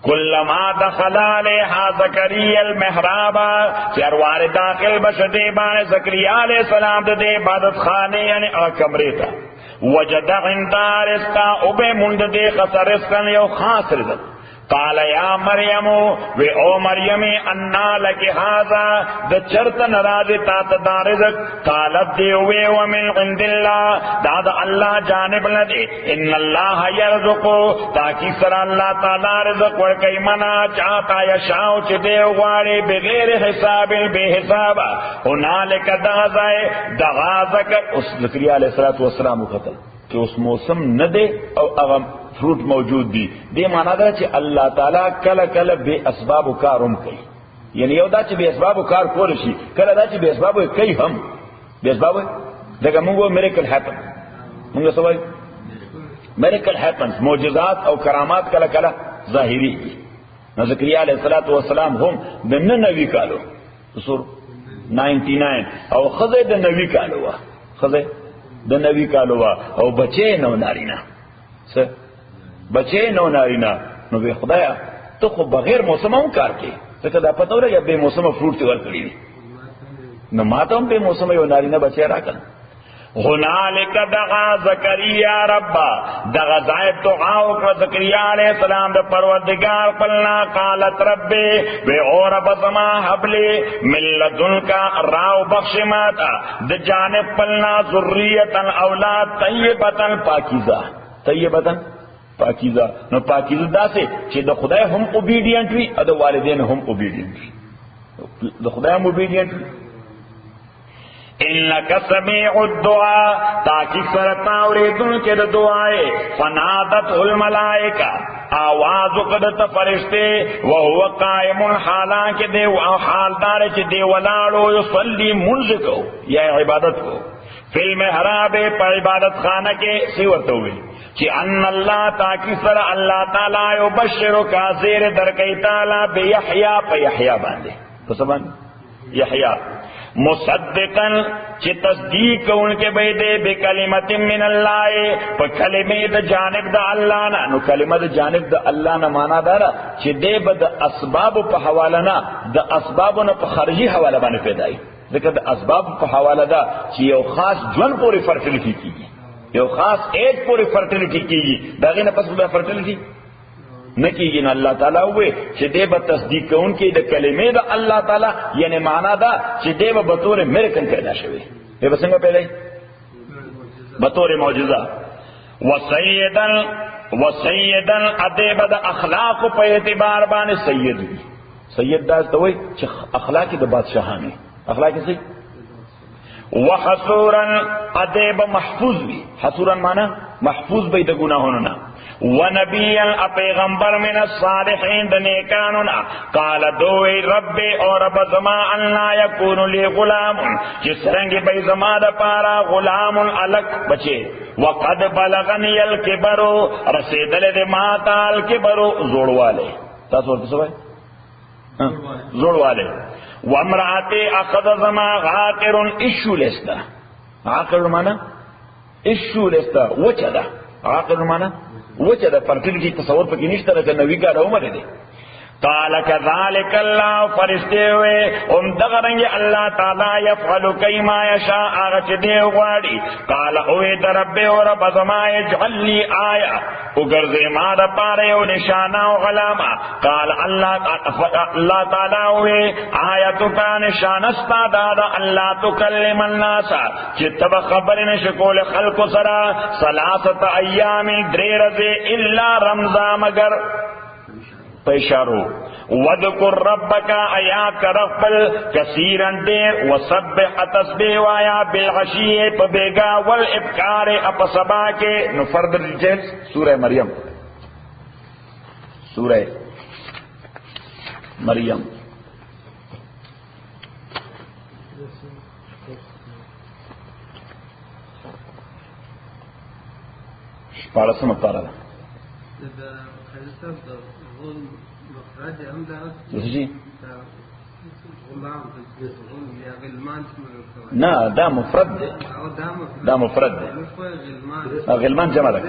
Speaker 3: کلما دخل علیها زکریا المحراب چې روانه داخل بشدی باندې زکریا علیہ السلام د عبادت خانه یعنی کمرې ته وجد عند رزقا او به مونږ دې خسر رزق یو خاص رزق قال یا مریم و او مریم انا لک هذا د چرت ناراض تا ته رزق قالت دی و من عند الله دا د الله جانب لدی ان الله يرزق تاکي سر الله تعالی رزق ورکای منا چاہتا یشاء چې دی غواړي بغیر حساب به حساب هنالک دغزای دغازک اس زکریا علیہ السلام وکتل کہ اس موسم نہ دے او اغم فروٹ موجود دی دے مانا دا چې اللہ تعالی کل کل بے اسباب کارم کئی یعنی یو دا چې بے اسباب کار کول شي کله دا چې بے اسباب کئی هم بے اسباب دغه موږ میریکل هپن موږ سوای میریکل هپنز معجزات او کرامات کله کله ظاهری نو زکریا علیہ السلام هم د 99 کالو سور 99 او خزه د 90 کالو وا خزه د 90 کالو وا او بچی نو نارینا څه بچے نو نارینا نو به خدایا ته خو بغیر موسم هم کار کوي ځکه دا پته ورته یا به موسم فروټ تی ورکړي نو ماته هم به موسم یو نارینا بچی راکړ هنالک دعا زکریا رب دغه ځای دعا وکړه زکریا علیہ السلام د پروردگار پلنا قالت رب و او رب سما حبلی من لدنک راو بخش ماتا د جانب پلنا ذریتا اولاد طیبتا پاکیزه طیبتا پاکیزه نو پاکیزه داسې چې د خدای هم اوبیډینټ وي او د والدین هم اوبیډینټ وي د خدای هم اوبیډینټ وي انک سمیع الدعاء تاکي سرتا اوریدونکو د دعای فنادت الملائکه آواز وکړه فرشته او هو قائم حالانکه دی او حالدار چې دی ولاړو یصلی منځکو یا عبادت کو فی المحراب په عبادت خانه کې سی ورته وی چې ان الله تاکي سر الله تعالی یبشرک زیر درکې تعالی بیحیا په یحیا باندې په سبان یحیا مصدقا چې تصدیق کوونکې به دې بکلمت من الله په کلمې د جانب د الله نه نو کلمه د جانب د الله نه معنا دا چې دې به د اسباب په حواله نه د اسبابونو په خارجي حواله باندې پیدای ځکه د اسباب په حواله دا چې یو خاص ژوند پورې فرټیلیټی کیږي یو خاص ایج پورې فرټیلیټی کیږي داغه نه پس به فرټیلیټی نکیږي نو الله تعالی وې چې دې به تصدیق کوونکې د کلمې د الله تعالی یعنی معنا دا چې دې به بطور میرکن پیدا شوی دې به څنګه پیدا بطور معجزه وسیدن ادیب د اخلاق په اعتبار باندې سید سید دا ته وای چې اخلاق د بادشاہانه اخلاق سي وحصورا ادب محفوظ وي حصورا معنا محفوظ به د ګناهونو نه ونبيا پیغمبر من الصالحين د نیکانو نه قال دوی رب او رب زما ان لا يكون لي غلام چې څنګه به زما د پارا غلام الک بچي وقد بلغني الكبر رسیدل د ما تعال کبر زوړواله تاسو ورته وای زوړواله وامراته اخذ زما غاقر اشو لستا عاقر معنا اشو لستا وچدا عاقر معنا وچه دا پرتل کی تصور پکی نشتا دا نوی کا دا عمر دے قال كذلك الله فرشتے ہوئے دغرنگ اللہ تعالی یفعل کیما یشاء آغچ دے غواڑی قال اوے دا رب و رب زما اجعل لی آیا اگرزے ما دا پارے و نشانہ و غلامہ قال اللہ تعالی ہوئے آیتو کا نشانستا دادا اللہ تکلم الناس چتب خبر نشکول خلق سرا ثلاثت ایام دریرزے الا رمضان مگر پیشارو وذکر ربک آیات کا رفل کثیرا دیر وسبح تسبیح وایا بالعشی پبیگا والابکار اپسبا کے نفرد ڈیٹیل سورہ مریم سورہ مریم شپارسم اپارا جی نا دا مفرد دے دا مفرد دے غلمان جمع رکھ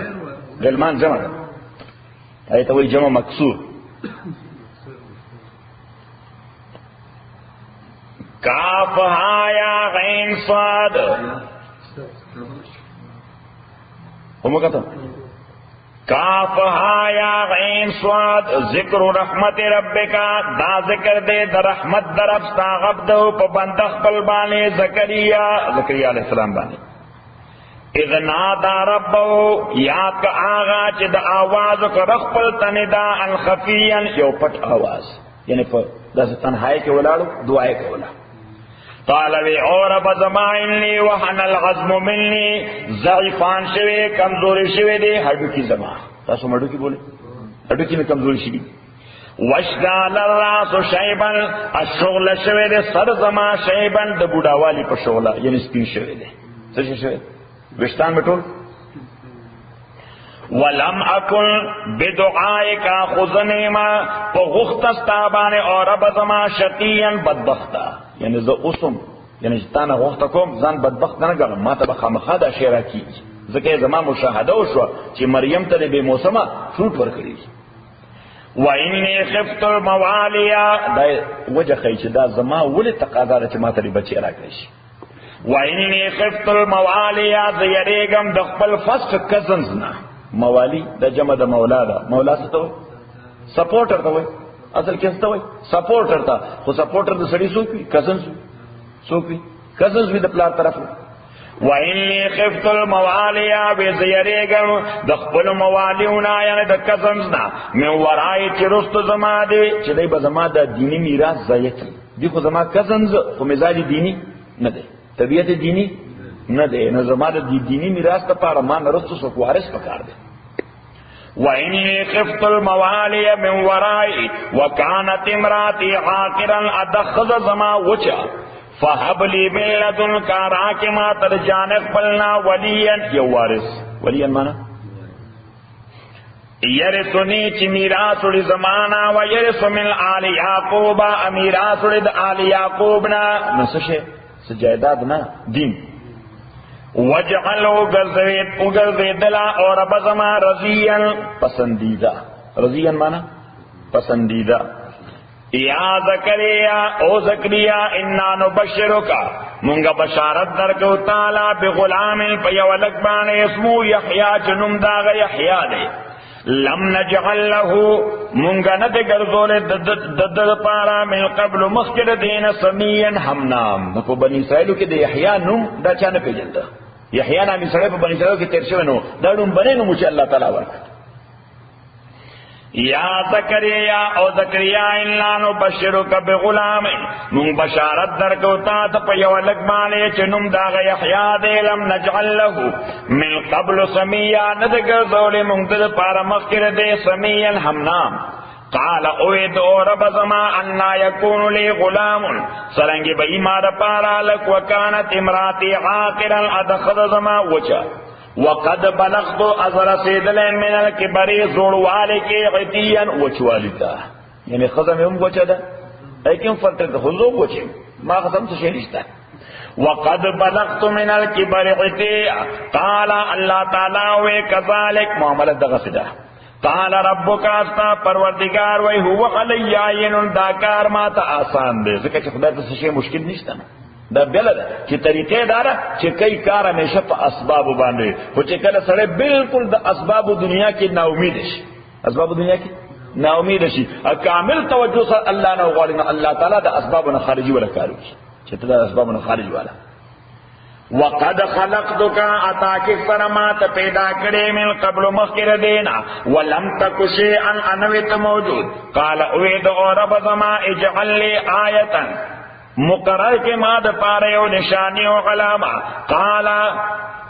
Speaker 3: غلمان جمع رکھ ایتا وہی جمع مکسور کاف ہایا غین صاد ہم کہتا کاف ہایا غین صاد ذکر رحمت ربکا دا ذکر دے دا رحمت در افستا غبدو پا بندخ بلبانے زکریہ علیہ السلام بانے اذ نادا ربو یاد کا آغا چی دا آواز کا رخپل تندا الخفیاً یو پٹ آواز یعنی دا سے تنہائی کے ولادو دعائے کے ولادو قالوی اور بزمائن لی وحن العظم منی ضعیفان شوے کمزوری شوے دے ہڈو کی زمان تاسو مڈو کی بولے ہڈو کی میں کمزوری شوی وشدال الراس شیبن الشغل شوے دے سر زمان شیبن دا بوڑا والی پر شغلہ یعنی سپین شوے دے سر شوے وشتان میں ٹول ولم اکن بدعائکا خزنیما پا غختستابان اور رب زمان شقیاً بدبختا یعنی زه اوسم یعنی ستانه وخت کوم ځان بدبخت نه ګڼم ما ته به خامخا دا شی راکېږي ځکه زما مشاهده وشوه چې مریم ته د بې موسمه فروټ ورکړي وانی خفت الموالیا دا وجه ښیي چې دا زما ولې تقاضا ده چې ما ته د بچی راکړی شي وانی خفت الموالیا زه یریږم د خپل فسټ کزنز نه موالی د جمع د مولا ده مولا څه ته وایي سپورټر ته وایي اصل کیستا ہوئی سپورٹر تھا وہ سپورٹر تو سڑی سوپی کزنز بھی دا پلار طرف وَإِنِّي خِفْتُ الْمَوَالِيَ بِزَيَرِيگم دخبل موالیونا یعنی دا کزنزنا من ورائی چی رست زما دے چی دای با زما دا دینی میراث ضایع کی دی خو زما کزنز خو مزاج دینی ندے طبیعت دینی ندے نو زما دا دینی میراث تا پارا مان رستو سو وارث پکار دے وَإِنِّي خِفْتُ الْمَوَالِيَ مِنْ وَرَائِي وَكَانَتِ امْرَأَتِي عَاقِرًا ادخذ زما وچا فَهَبْ لِي مِن لَّدُنكَ راكما تر جانب بلنا وليا یو وارث وليا مانا یرثنی چی میراث لی زمانا و یرث من آل یعقوب میراث لی آل یعقوبنا نسشه سجایداد نا دین وجعلو اگرزیدلا اور بزما رضیا پسندیدہ رضیا مانا پسندیدہ یا زکریا او زکریا انا نبشرکا منگا بشارت درکو تعالی بغلام پیولک بان اسمو یحیاء جنم داغ یحیاء دے لم نجعل له منگا ندگرزول دد پارا من قبل مخکر دین سمین ہم نام نکو بنی اسرائیلو کی دے یحیاء نم دا چانا پی جلتا یحیاء نامی سرائی پا بنی اسرائیلو کی تیرشو نو دا نم بنے نمو چی اللہ تعالی ورکت یا زکریا او زکریا الا نبشرک بغلام من بشارت درکو تا ته په یو لک باندې چې نوم دا یحیی دی لم نجعل له من قبل سمیا ندګ زول مونږ د پاره مخکره دی سمیا همنام قال اوید او رب زما انا یکون لی غلام سرنگی بئی ما دا پارا لک وکانت امراتی عاقرا ادخد زما وچا وقد بلغت ازر سیدل من الکبری زوڑوالی کی عطیا وچوالی تا یعنی خزم ام وچا دا ایکن فرطر خزو وچا ما خزم سشیلشتا وقد بلغت من الکبر عطیا قال اللہ تعالی وی کذالک معاملت دا غصدا قال ربک استا پروردگار وی هو علی عین داکار ما تا آسان دے ځکه چې خدای ته څه شی مشکل نشته دا بل ده چې طریقې دارا چې کئی کار همیشه په اسباب باندې خو چې کله سره بالکل د اسباب دنیا کې نا امید شي اسباب دنیا کې نا امید شي کامل توجه سره الله نه غواړي الله تعالی د اسباب نه خارجي ولا کارو چې ته د اسباب نه خارج والا وقد خلقتك اتاك فرمات پیدا کړې من قبل مخکره دینا ولم تك شيئا انويت موجود قال اويد او رب زما اجعل لي آیه مقرر کے ما د پاره او نشانی او علامه قال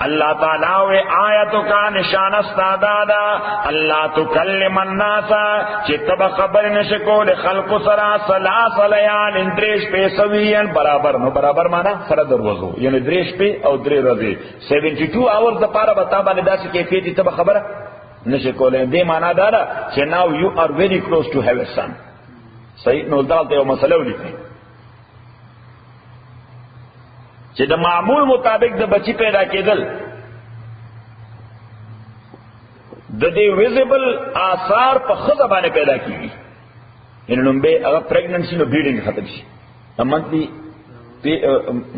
Speaker 3: اللہ تعالی و آیت کا نشان استادادا اللہ تکلم الناس چتب خبر نشکول خلق سرا ثلاث لیال اندریش پہ سویین برابر نو برابر مانا سره دروازو یعنی دریش پہ او دری رضی 72 آورز دا پارا بتا باندې داسې کیفیت تب خبر نشکول دې معنا دارا چې now you are very close to have a son صحیح نو دالته یو مسله ولیکي چې د معمول مطابق د بچی پیدا کېدل د دې ویزیبل آثار په خزه باندې پیدا کیږي ان نوم به هغه پریګننسي نو بلیډینګ ختم شي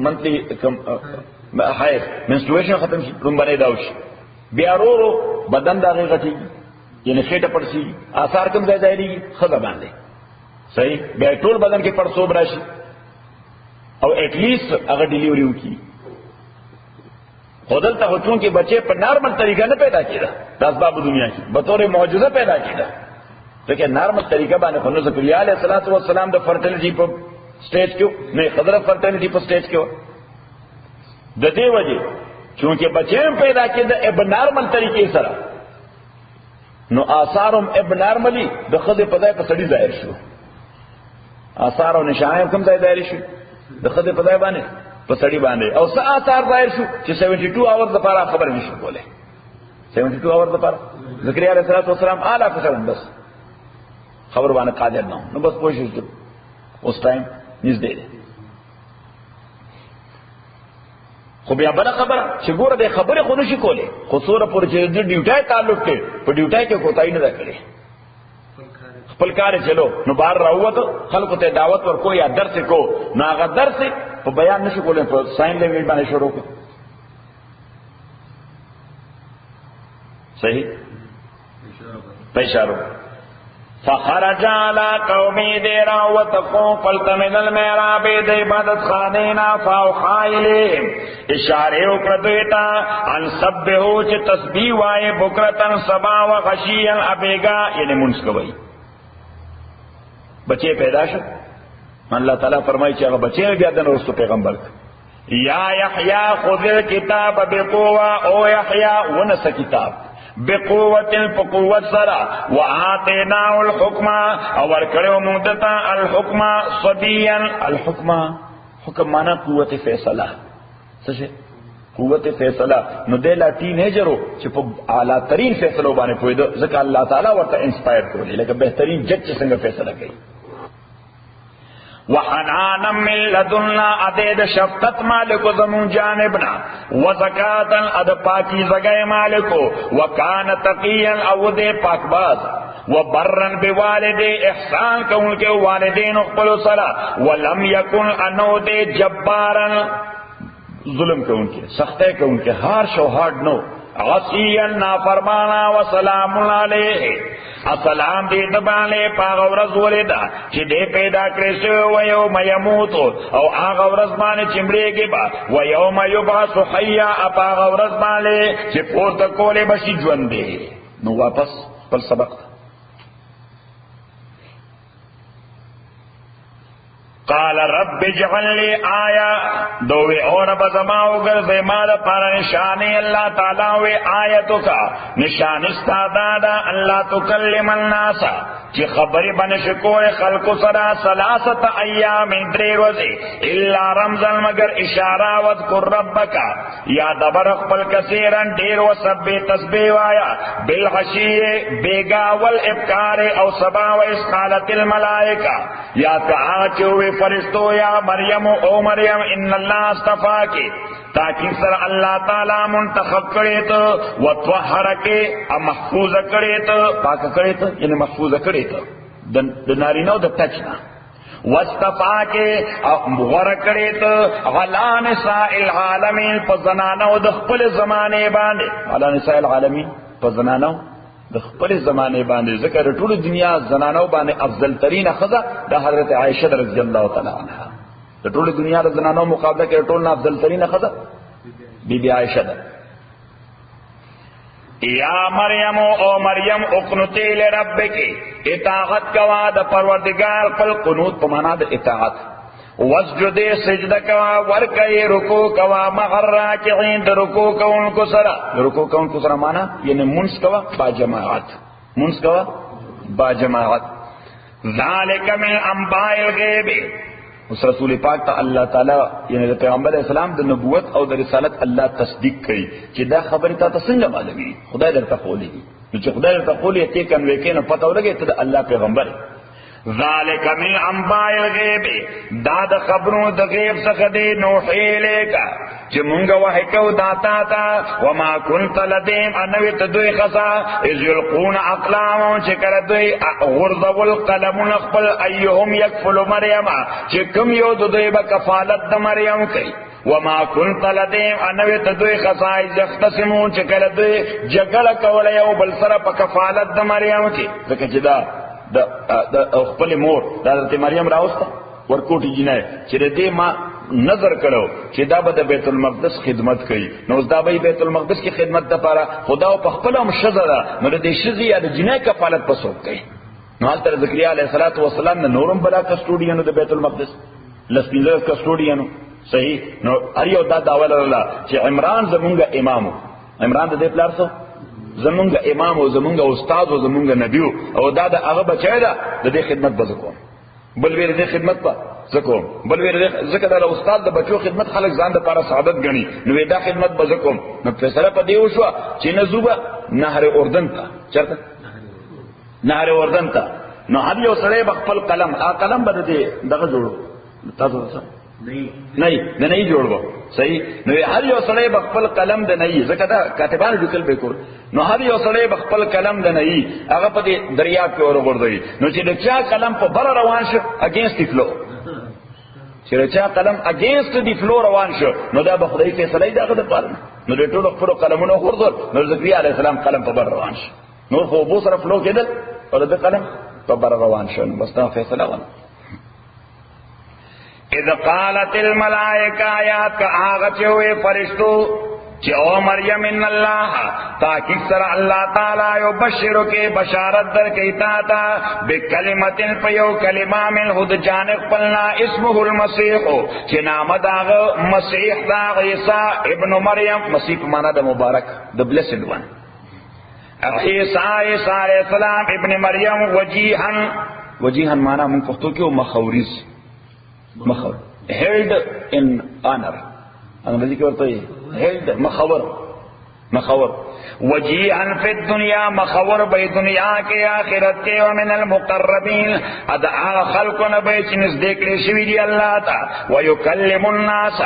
Speaker 3: منتلی حیض منسترویشن ختم شي روم باندې داوش بیا ورو بدن دا غټي یعنی خېټه پړسي آثار کوم ځای ځای دي خزه باندې صحیح بیا ټول بدن کې پړسوب راشي او ایٹ لیسٹ اگر ڈیلیوری کی خودل تا چون کہ بچے پر نارمل طریقہ نہ پیدا کیا دا اسباب دنیا کی بطور معجزہ پیدا کیا تو کہ نارمل طریقہ بانے خنو زکریا علیہ الصلوۃ والسلام دا فرٹیلٹی پر سٹیج کیوں نہیں خضر فرٹیلٹی پر سٹیج کیوں د دې وجه چونکہ بچے پیدا کیا دا اب نارمل طریقے سره نو آثارم اب نارملی د خدای په ځای په سړي ظاهر شو آثار او نشانه کوم ځای ظاهر شو د خدای په ځای باندې په سړي باندې او څه آثار ظاهر شو چې 72 اور د لپاره خبر نشو کوله 72 اور د لپاره ذکر علیه السلام اعلی فسرن بس خبر باندې قادر نه نو بس کوشش وکړه اوس ټایم نږدې دی خو بیا بل خبره چې ګوره د خبره خو نشي کوله خو سوره پر چې د ډیوټای تعلق ته په ډیوټای کې کوتای نه کړي خپل کار چلو نو بار راووت خلکو ته دعوت ورکو یا درس کو نو هغه درس په بیان نشو کولای په ساين لینګویج باندې شروع کړ صحیح اشاره فخرج على قومي ديرا وتقوا فلتمن المعراب د عبادت خانینا فاوحى اليهم اشاره وکړه ان سبحوا چې تسبیح وای بکرتن سبا و غشيا ابيغا یعنی منس کوي بچے پیدا شو اللہ تعالیٰ فرمائی چې هغه بچے بیا د نورستو پیغمبر یا یحیی خذ الكتاب بقوه او یحیی ونس کتاب بقوت القوت سرا وآتیناه الحکم او ورکړو موږ ته الحکم صبیا الحکم حکم معنا قوت فیصله څه قوت فیصله نو د لا ټینیجرو چې په اعلی ترین فیصلو باندې پوهیدو ځکه الله تعالی ورته انسپایر کړی لکه بهترین جج څنګه فیصله کوي وحنانا من لدنا ادید شفقت مالکو زمون جانبنا وزکاتا اد پاکی زگای مالکو وکان تقیا او دے پاکباز وبرن بوالد احسان کون کے والدین اقبلو صلا ولم یکن انو دے جبارا ظلم کون کے سختے کون کے ہارش و ہارڈ نو عصیا نافرمانا وسلام علیہ السلام دی دباله پاغه ورځ ولیدا چې دې پیدا کړی شو و یوم یموت او هغه ورځ باندې چې مړیږي با و یوم یبعث حیا پاغه ورځ باندې چې پورته کولې بشي ژوند دی نو واپس پر سبق قال رب اجعل لي آیا دوی اور بزماو گرزی مال پر نشانی اللہ تعالی وی آیتو کا نشان استادادا اللہ تکلم الناس چی خبری بنشکور خلق سرا ثلاثت ایام دری روزی الا رمزن مگر اشارہ وذکر ربکا یا دبرق پل کثیرن دیر و سبی تسبیح وایا بالحشی بیگا والابکار او سبا و اسقالت الملائکہ یا تعاچوی فرشتو یا مریم او مریم ان اللہ استفا کی تاکہ سر اللہ تعالی منتخب کرے تو وطوحر کے محفوظ کرے تو پاک کرے تو یعنی محفوظ کرے تو دنارینو د تچنا واستفا کے غور کرے تو علی نساء العالمین پزنانو د خپل زمانے باندے علی نساء العالمین پزنانو د خپل زمانه باندې ذکر ټول دنیا زنانو باندې افضل ترین خزه د حضرت عائشہ رضی الله تعالی عنها د ټول دنیا د زنانو مقابله کې ټول نه افضل ترین خزه بی عائشہ ده. یا مریم او مریم اقنتی لربک اطاعت کوا د پروردگار خپل قنوت په معنا د اطاعت وسجد سجدہ کوا ورکئی رکوع کوا مع الراکعین در رکوع کون کو سرا رکوع کون کو سرا مانا یعنی منس کوا با جماعت منس کوا با جماعت ذالک من انباء الغیب اس رسول پاک تا اللہ تعالی یعنی پیغمبر علیہ السلام د نبوت او د رسالت اللہ تصدیق کړي چې دا خبره تا څنګه معلومي خدای درته قولي نو چې خدای درته قولي ته کنه وکینه پته ولګي ته الله پیغمبر ذالک من انباء الغیب دا خبروں د غیب څخه دی نوحی لیکا چې مونږه وحی کو داتا تا وما كنت لدیم انوی تدوی خصا اذ یلقون اقلامهم چې کړه دوی غرض القلم نقبل ایهم یکفل مریم چې کوم یو دوی به کفالت د مریم کوي وما كنت لدیم انوی تدوی خصا یختصمون چې کړه دوی جګړه کوله یو بل سره په کفالت د مریم کې ځکه چې دا د خپل مور د حضرت مریم راوسته ورکوټی جنای چې دې ما نظر کړو چې دا به د بیت المقدس خدمت کوي نو دا به بیت المقدس کی خدمت لپاره خدا په خپل هم شذرا نو دې شذي یا د جنای کفالت پسو کوي نو حضرت زکریا علیه السلام نه نورم بلا کسټوډیانو د بیت المقدس لسپینځه کسټوډیانو صحیح نو اریو دا داول الله چې عمران زمونږ امامو عمران د دې پلار سو زمونږ امام او زمونږ استاد او زمونږ نبیو او دا د هغه بچی ده د دې خدمت به کوم بل ویل دې خدمت به زکوم بل ویل زکه دا استاد د بچو خدمت خلک ځان د لپاره سعادت غني نو دا خدمت به کوم نو فیصله په دی وشو چې نزوبه نهر اردن ته چرته نهر اردن ته نو هر یو سره خپل قلم قلم به دې دغه جوړو تاسو څه نه جوړو صحیح نو هر یو سړی بخپل قلم د نه زکه دا کاتبان لیکل به کول نو هر یو سړی بخپل قلم د نه هغه په دریا کې ورغورځي نو چې د چا قلم په بر روان شو اگینست دی فلو چې د چا قلم اگینست دی فلو روان شو نو دا به خدای فیصله دی هغه د پاره نو د ټولو خپل قلمونو ورغور نو زکریا علیه السلام قلم په بر روان شو نو خو بو سره فلو کېدل او د قلم په بر روان شو بس دا فیصله ونه اذ قالت الملائکہ آیات کا آغت ہوئے فرشتو کہ او مریم ان اللہ تاکہ سر اللہ تعالی یبشرو کے بشارت در کیتا تا بکلمت پیو کلمہ من خود جانب پلنا اسمہ المسیح کہ نام داغ مسیح دا عیسیٰ ابن مریم مسیح مانا دا مبارک دا بلیسڈ ون عیسیٰ علیہ السلام ابن مریم وجیہن مانا من پختو کیوں مخوریز مخور held in honor انگریزی کے ورطا یہ held مخور وجیعن فی الدنیا مخور بی دنیا کے آخرت کے ومن المقربین ادعا خلقن بی چنس دیکھلے شوی دی اللہ تا ویکلم الناس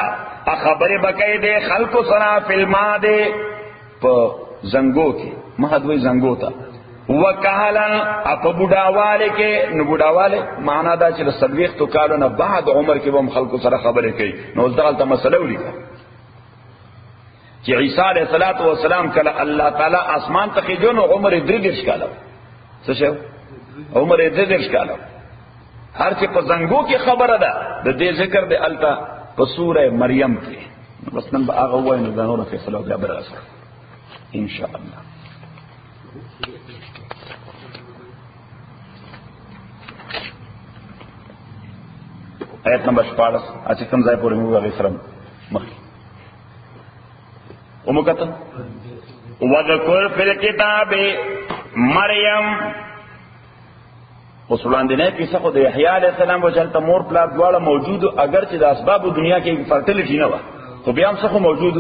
Speaker 3: اخبر بکی دے خلق سنا فی الما دے پا زنگو کی مہدوی زنگو تا وکهلن اپا بوډاواله کې نو بوډاواله معنا دا چې سلويخ تو کالو نه بعد عمر کې هم خلکو سره خبرې کوي نو ځکه مسله ولیکه چې عیسی علیه السلام کله الله تعالی اسمان ته خېجو نو عمر 3 کاله څه شو عمر 3 کاله هر چې په زنګو کې خبره ده د دې ذکر د التا په سوره مریم کې بس نن به هغه وایي نو دا نور فیصله بیا برسه ان شاء الله آیت نمبر 14 اچھا کم ځای پورې موږ هغه سره مخکې ومکتل وذکر فی الکتاب مریم. اوس وړاندې کیسه خو د یحیی علیه السلام و چې مور پلار دواړه موجود اگر چې د اسباب دنیا کې فرټیلیټی نه و خو بیا هم څه موجود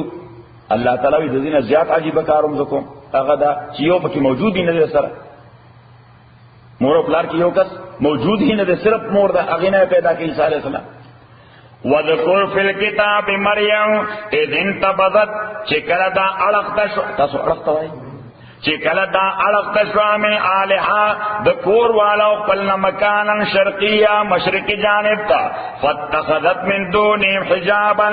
Speaker 3: الله تعالی د دې نه زیات عجیب کاروم زکو هغه دا چې یو پکې موجود نه دی سره مور او پلار کې یو کس موجود هی نه دی صرف مور دا هغه نه پیدا کړي عیسی علیه السلام. وذکر فی الکتاب مریم اذ انتبذت چې کله دا اړخته شو تاسو اړخته وایي چې کله دا اړخته شو من الها د کور والو خپل مکانن شرقیه مشرقی جانب ته فاتخذت من دونهم حجابا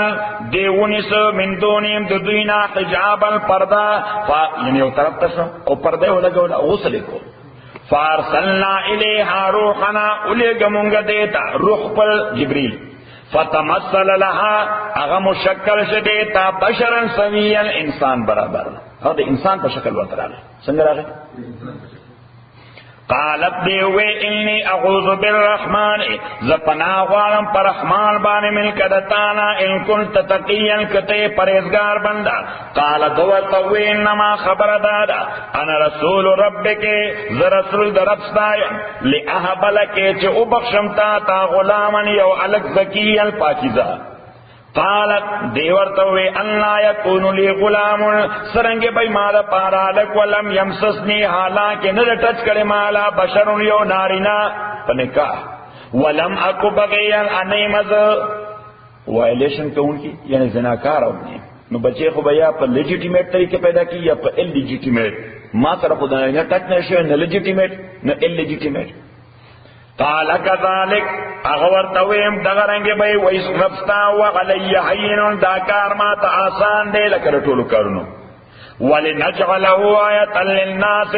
Speaker 3: دیونس من دونهم د دوینا حجابا پردا یعنی یو طرف ته شو او پرده ولګول غسل کو فارسلنا الیها روحنا الیګمونګه دیتا روح پر جبرئیل فتمثل لها اغا مشکل شدیتا بشرا سویا انسان برابر هذا انسان په شکل ورته راغی څنګه راغی قالت دیوی انی اعوذ بالرحمن زپنا غوالم پر رحمان باندې من کدتانا ان كنت تقیا کته پرهیزگار بندا قال دو توی انما خبر دادا انا رسول ربک ز رسول دربستای لاهب لک چې او بخشمتا تا غلامن یو الک زکیل پاکیزه قالت دیورتوی اللہ یکون لی غلام سرنگ بای مالا پارا لک ولم یمسسنی حالانکہ نر ٹچ کرے مالا بشر یو نارینا پنکاح ولم اکو بغیان انیمز وائلیشن کون کی یعنی زناکار اپنی نو بچے خو بیا پر لیجیٹیمیٹ طریقے پیدا کی یا پر اللیجیٹیمیٹ ما طرف خدا نہ ٹچ نہ شو نہ لیجیٹیمیٹ نہ اللیجیٹیمیٹ قال كذلك اغور تویم دغرنګ به ویس نفستا وعلي حين دا کار ما ته آسان دی لکه ټولو کارونو ولنجعله آیه للناس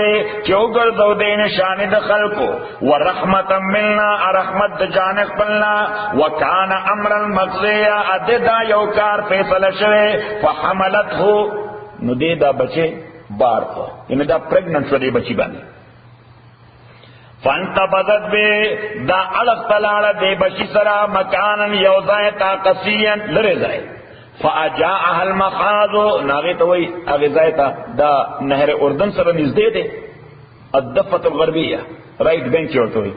Speaker 3: چوغر دو دین شان د خلقو ورحمتا منا رحمت د جانب بلنا وکان امرا مقضیا اددا یو کار فیصله شوه فحملته نو دې دا بچي بار کو ینه دا پریگننٹ شوه دی بچی باندې فانتبذت بے دا علق تلالا دے بشی سرا مکانا یوزائے تا قصیاں لرے زائے فاجاءها المخاضو ناغی توی اغیزائے تا دا نہر اردن سر نزدے دے الدفت الغربیہ رائٹ بینک چورتوی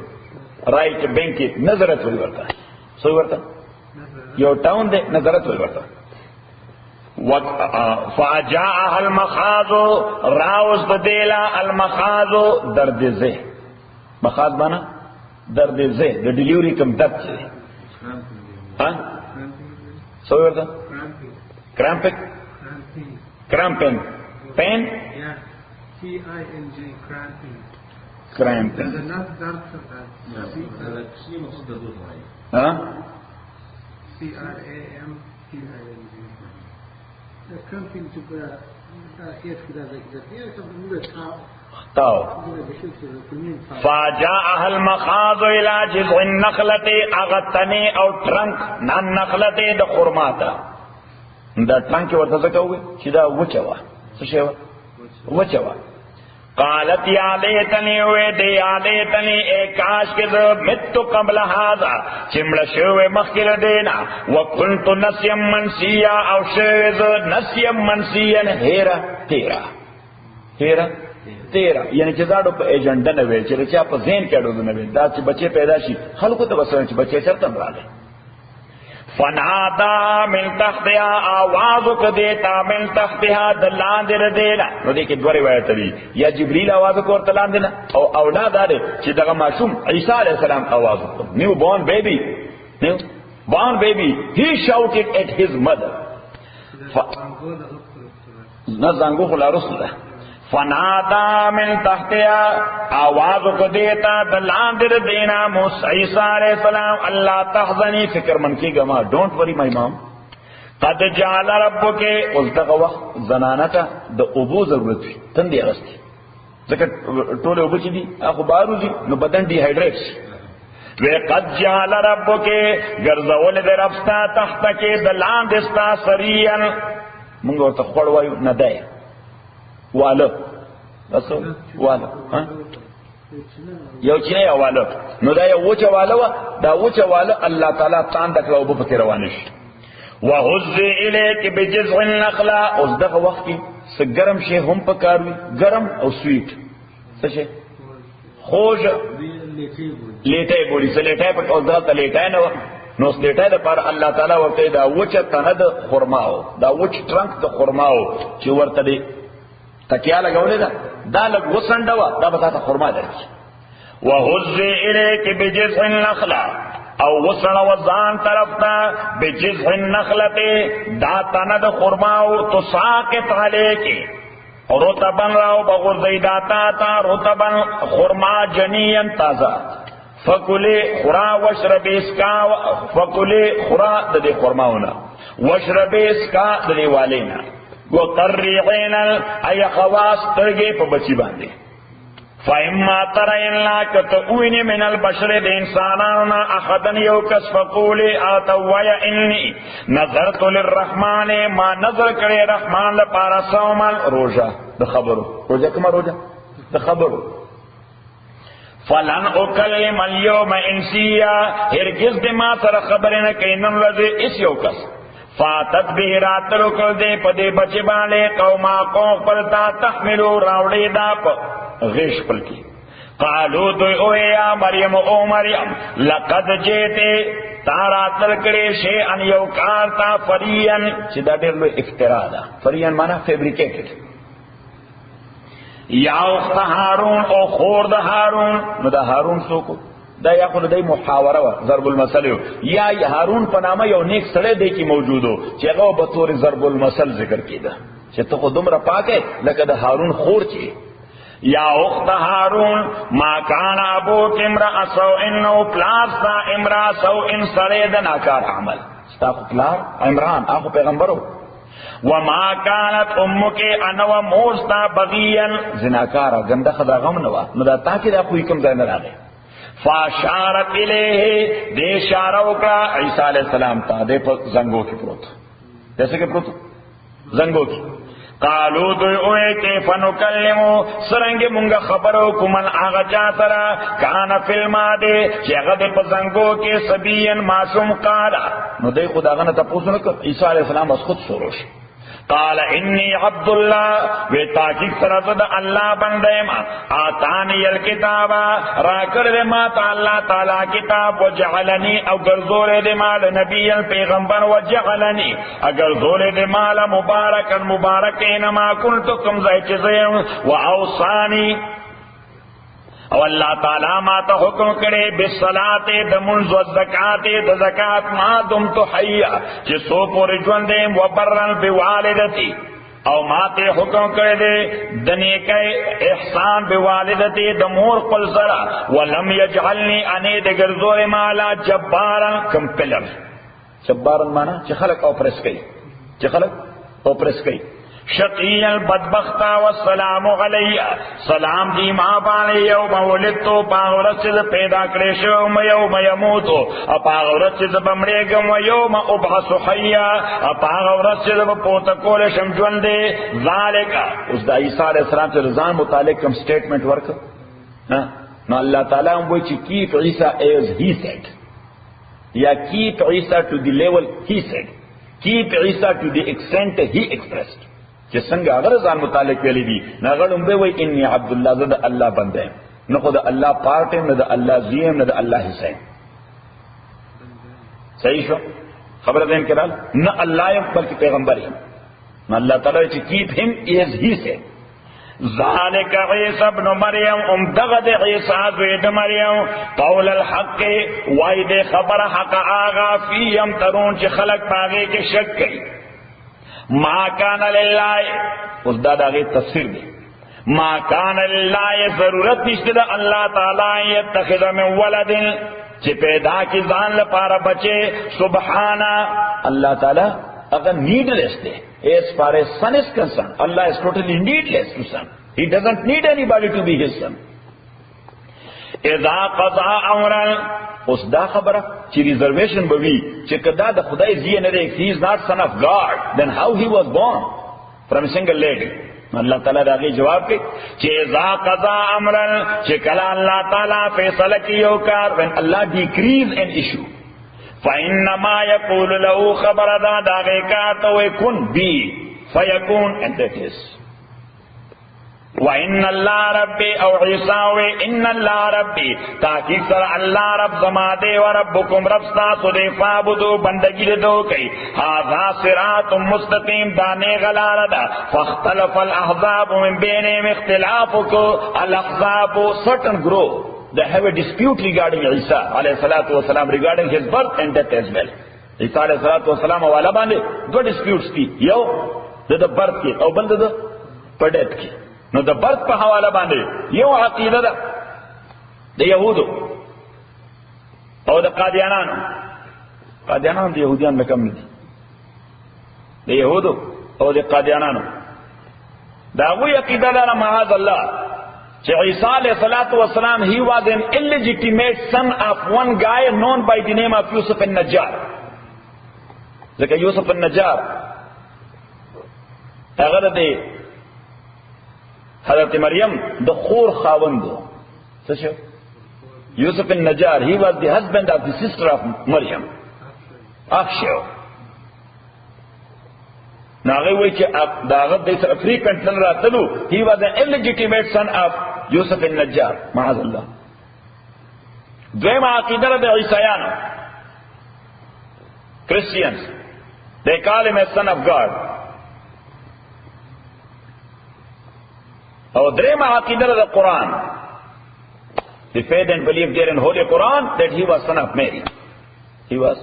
Speaker 3: رائٹ بینک نظرت ہوئی ورطا سوئی ورطا یو ٹاؤن دے نظرت ہوئی ورطا فاجاءها المخاضو راوز بدیلا المخاضو درد زہ مخاض بانا درد زہ دا ڈیلیوری کم درد سے سوئی ورطا کرامپک کرامپن پین کرامپن فاجاءها المخاض الى جذع النخلة اغتنی او ٹرنک نان نخلة دا خرماتا دا ٹرنک ورطا زکاوگی چی دا وچوا سشیوا وچوا قالت یا لیتنی ہوئے دے یا لیتنی اے کاش کے ذر متو قبل هذا چمڑ شوئے مخیر دینا وکنت نسیم منسیا او شوئے ذر نسیم منسیا ہیرا تیرا ہیرا تیرا یعنی چې داړو په ایجنډا نه ویل چې چا په ذهن کې اډو نه ویل دا چې بچي پیدا شي خلکو ته وسره چې بچي چرته راغلي فنادا من تحتها आवाज کدیتا من تحتها دلان دې دینا نو دې کې دوه روایت دي یا جبرئیل आवाज کوړ تلان دینا او اولاد ده چې دغه معصوم عیسی علیه السلام आवाज وکړ نیو بورن بیبی he shouted at his mother نه زنګو خلا رسول فنادا من تحتیا آواز کو دیتا دلان در دینا موسی عیسی علیہ السلام اللہ تحزنی فکر من کی گما ڈونٹ وری مائی مام قد جعل ربک اس دغه وخت زنانتا د ابو ضرورت تندې اغستی ځکه ټول ابو چې دي اخو باروزی نو بدن ډی هایډریټس و قد جعل ربک غرزول در افستا تحت کې دلان دستا سریان موږ ورته خور وایو نه دی واله بس واله یو چینه واله نو دا یو وچه واله وا دا وچه واله الله تعالی تان دکړه او په کې روان شي. وهز الیک بجذع النخله اوس دغه وخت کې سګرم شي هم پکاروي ګرم او سویټ څه شي خوږ لیټه بولی څه لیټه په اوس دغه لیټه نه نو لیټه د پر الله تعالی ورته دا وچه تنه د خرماو دا وچ ټرنک د خرماو چې ورته دی تکیا لګولې دا لګ وسنډوا دا به تاسو خرما درکې. وهز الیک بجذع النخله او وسنه وزان طرف تا بجذع النخله دا تنه د خرماو تو ساقط علیکی رطبن راو بغرزی داتا تا رطبن خرما جنین تازه فکلی خورا وشربی اسکا فکلی خورا د دې خرماونا وشربی اسکا د دې والینا وقرعین ای خواص ترګه په بچی باندې. فإما ترين لا كتؤين من البشر بإنساننا أحدا يوكس فقولي آتوي إني نظرت للرحمن ما نظر کرے رحمان لپارا سوما روجا ده خبرو روجا کما روجا ده خبرو. فلن اکلم اليوم انسیا هرگز دی ما سر خبرنا کینن رضی اس یوکس فاتت به راتلو کل دے پدے بچے بالے قوما قوم پلتا تحملو راوڑی دا پا غیش پل کی. قالو دوی اوے یا مریم او مریم لقد جیتے تارا تلکڑے شیئن یوکارتا فرین چی دا دیر لو افترا دا فرین مانا فیبریکیٹڈ یا اخت هارون او خور د هارون نو دا هارون سوکو دا یا خود دای محاوره و ضرب المثل یا هارون په نامه یو نیک سړی دی کی موجودو چې هغه به تور ضرب المثل ذکر کیده چې ته خو دومره پاکه لکه د هارون خور چی. یا اخت هارون ما کان ابوک امرأ سوء انه پلاس دا امرأ سوء ان سړی د ناکار عمل ستا خو پلار عمران هغه پیغمبرو. وما كانت امك انا وموستا بغيا زناکارا گنده خدا غم نوا نو دا تاکي دا کوئی کم ځای نه راغی. فاشارت الیه دې اشاره وکړه عیسی علیہ السلام ته دې په زنګو کې پروت جیسے کې پروت زنګو کې. قالو دوی اوے کیف نکلمو سرنگی منگا خبرو کمن آغا چا سرا کانا فلما دے چی اغا دے پزنگو کے سبین معصوم قالا نو دے خود آغا نا تپوسو نکر عیسیٰ علیہ السلام از خود سروش. قال انی عبداللہ وی تاکیق سرزد اللہ بندیم آتانی الکتابا را کرد ما تا اللہ تعالی کتاب وجعلنی او گرزول دی مال نبی پیغمبر وجعلنی اگرزول دی مال مبارکا مبارکین ما کنتو کم زی چیزیم و اوصانی او اللہ تعالی ما تا حکم کرے بالصلاة د منذ الزکاة د زکاة ما دمت حیا چی سو پوری جوندیم و برن بوالدتی او ما تے حکم کرے دے دنیکے احسان بوالدتی د مور قل سرا ولم یجعلنی انی د گرزور مالا جبارا کمپلر. جبارا مانا چی خلق اوپرس کئی چی خلق اوپرس کئی. شقی البدبختا والسلام علی سلام دی ما بانے یوم ولدتو پاغورت چیز پیدا کریشو یوم یموتو پاغورت چیز بمریگم و یوم ابحث حیا پاغورت چیز بپوتکول شمجون دے ذالکا اس دا عیسیٰ علیہ السلام سے رضان متعلق کم سٹیٹمنٹ ورک نا اللہ تعالیٰ ہم بوئی چی کیپ عیسیٰ as he said یا کیپ عیسیٰ to the level he said کیپ عیسیٰ to the extent he expressed چې څنګه هغه ځان متعلق ویلي دي ناغړ هم به وای انی عبد الله زد الله بنده نه خو د الله پارت نه د الله زیم نه د الله حسین. صحیح شو خبره دین کړه نه الله یې بلکې پیغمبر یې نه الله تعالی چې کیپ him as he said. ذالک عیسی ابن مریم دغد عیسی ابن مریم قول الحق وای دې خبر حق آغا فی یمترون چې خلق پاغه کې شک کوي. ما کان للہ اس دادا کی تفسیر دی ما کان للہ ضرورت نشتے دا اللہ تعالی یتخذ من ولد چی پیدا کی ځان لپاره بچے سبحانہ اللہ تعالی اگر needless دے as far as son is concerned Allah is totally needless to son. He doesn't need anybody to be his son. اذا قضا امرا اس دا خبره چې ریزرویشن بوي چې کدا د خدای زی نه دی he is not son of God then how he was born from a single lady اللہ تعالیٰ داغی جواب کی کہ اذا قضا امرا کہ کلا اللہ تعالیٰ فیصلہ کیو کار when Allah decrees an issue فإنما يقول له خبر دا داغی کارتا وی کن بی فیکون and that is وَإِنَّ اللَّهَ رَبِّي او عیساوی ان اللہ ربی تاکیق سر اللہ رب زمادے و ربکم رب ستاسو دے فابدو بندگی دو کئی هذا صراط مستقیم دانے غلالدا فاختلف الاحزاب من بینیم اختلافکو الاحزاب certain group they have a dispute regarding Isa علیہ السلام regarding his birth and death as well. عیسیٰ علیہ السلام والا باندے دو disputes کی یو دا birth کی او بند دا پر death کی نو د برت په حواله باندې یو عقیده ده د یهودو او د قادیانانو د یهودیان نه کم نه دي د یهودو او د قادیانانو دا هغوی عقیده ده معاذ الله چې عیسی علیه السلام he was an illegitimate son of one guy known by the name of Yusuf النجار. ځکه یوسف النجار هغه د حضرت مریم د خور خاوندو څه شو یوسف النجار he was the husband of the sister of Maryam اخشو ناغه وی چې داغه د frequent نن راتلو he was an illegitimate son of یوسف النجار معاذ الله. دویم عقیده د عیسایانو Christians they call him as son of God. اور دریم عقیدہ دا قرآن they faith and believe there in Holy Quran that he was son of Mary. He was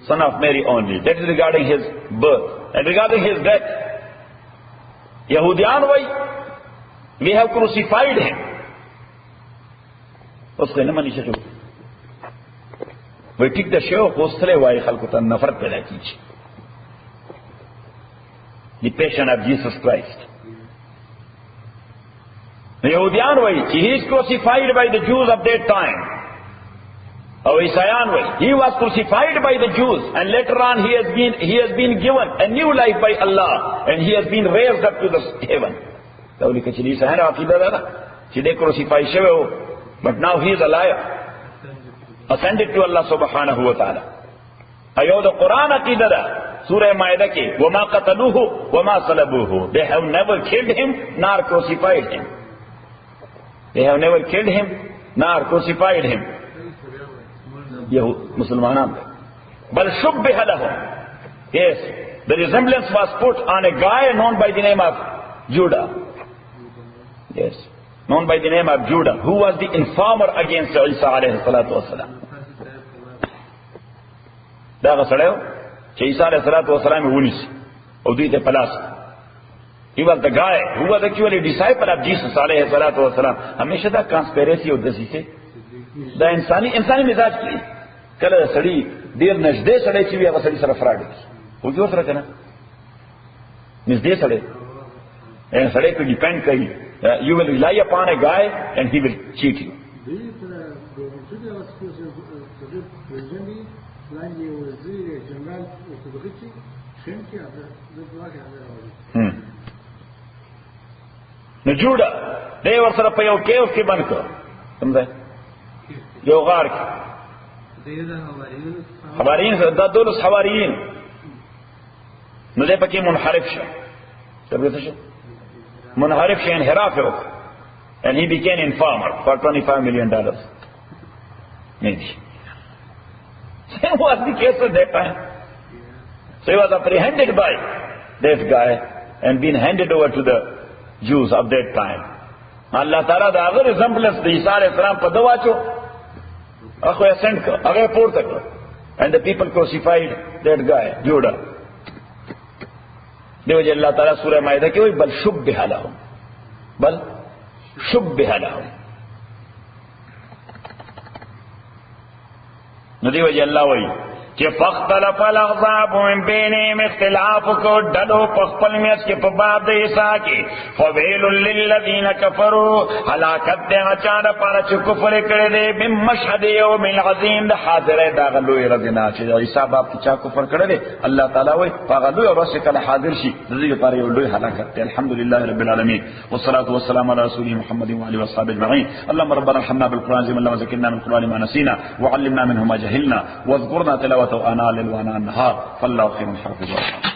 Speaker 3: son of Mary only. That is regarding his birth. And regarding his death, Yahudiyan way, we have crucified him. اس کو نمانی شکو وی ٹک دا شو خوستلے وائی خلقتا نفرت پیدا کیجئے. The passion of Jesus Christ. یہودیان وی he is crucified by the Jews of that time. اور عیسائیان وی he was crucified by the Jews and later on he has been given a new life by Allah and he has been raised up to the heaven. تولی کچھ عیسائیان عقیدہ دا چې دے crucify شوے ہو but now he is alive ascended to Allah subhanahu wa ta'ala. ایو دا قرآن عقیدہ دا سورہ مائدہ کے وما قتلوه وما صلبوه they have never killed him nor crucified him. They have never killed him nor crucified him. یہ مسلمانان بل شبہ لهم. Yes, the resemblance was put on a guy known by the name of Judah. Yes, known by the name of Judah, who was the informer against Isa alayhi salatu wasalam. دا غسړیو چې عیسی علیه السلام ونیسي او دوی ته پلاس. He was the guy who was actually a disciple of Jesus alayhi salatu wasalam. ہمیشہ دا کانسپیریسی او دسیسه دا انسانی مزاج کی کله سړی ډیر نږدې سړی چې وي هغه سړی سره فراډ کی او جو سره کنه نږدې سړی ان سړی په ډیپند کوي you will rely upon a guy and he will cheat you. نو جوړه دی ورسره په یو کېو کې بند کړ سمځه یو غار کې حواریین دا دولس حواریین نو دی پکې منحرف شه تبرته شه منحرف شه انحراف وکړ and he became informer for $25 million. Maybe. Same was the case at that time. So he was apprehended by that guy and been handed over to the Jews of that time. Allah Ta'ala the other resemblance the Isa alayhi salam pa dawacho akho ascend kar agar porta kar and the people crucified that guy Judah. دیو جی اللہ تعالیٰ سورہ مائدہ کی وہی بل شبہ لہم بل شبہ لہم ندیو جی اللہ وہی کہ فاختلف الاحزاب من بینهم اختلاف کو ڈلو پخپل میت کے پباب دے عیسیٰ کی فویل للذین کفروا ہلاکت دے اچانا پارا چو کفر کرے دے من مشہد یوم العظیم دا حاضر دا غلوی رضینا چو عیسیٰ باپ کی چا کفر کرے دے اللہ تعالیٰ وی فغلوی رسک الحاضر شی رضی پارا یولوی حلاکت دے الحمدللہ رب العالمین والصلاة والسلام على رسول محمد وعلى وصحبه اجمعين. اللهم ربنا ارحمنا بالقرآن زي ما اللهم ذكرنا من القرآن ما نسينا وعلمنا منه ما جهلنا واذكرنا تلاوته آناء الليل وآناء النهار فالله خير حافظا.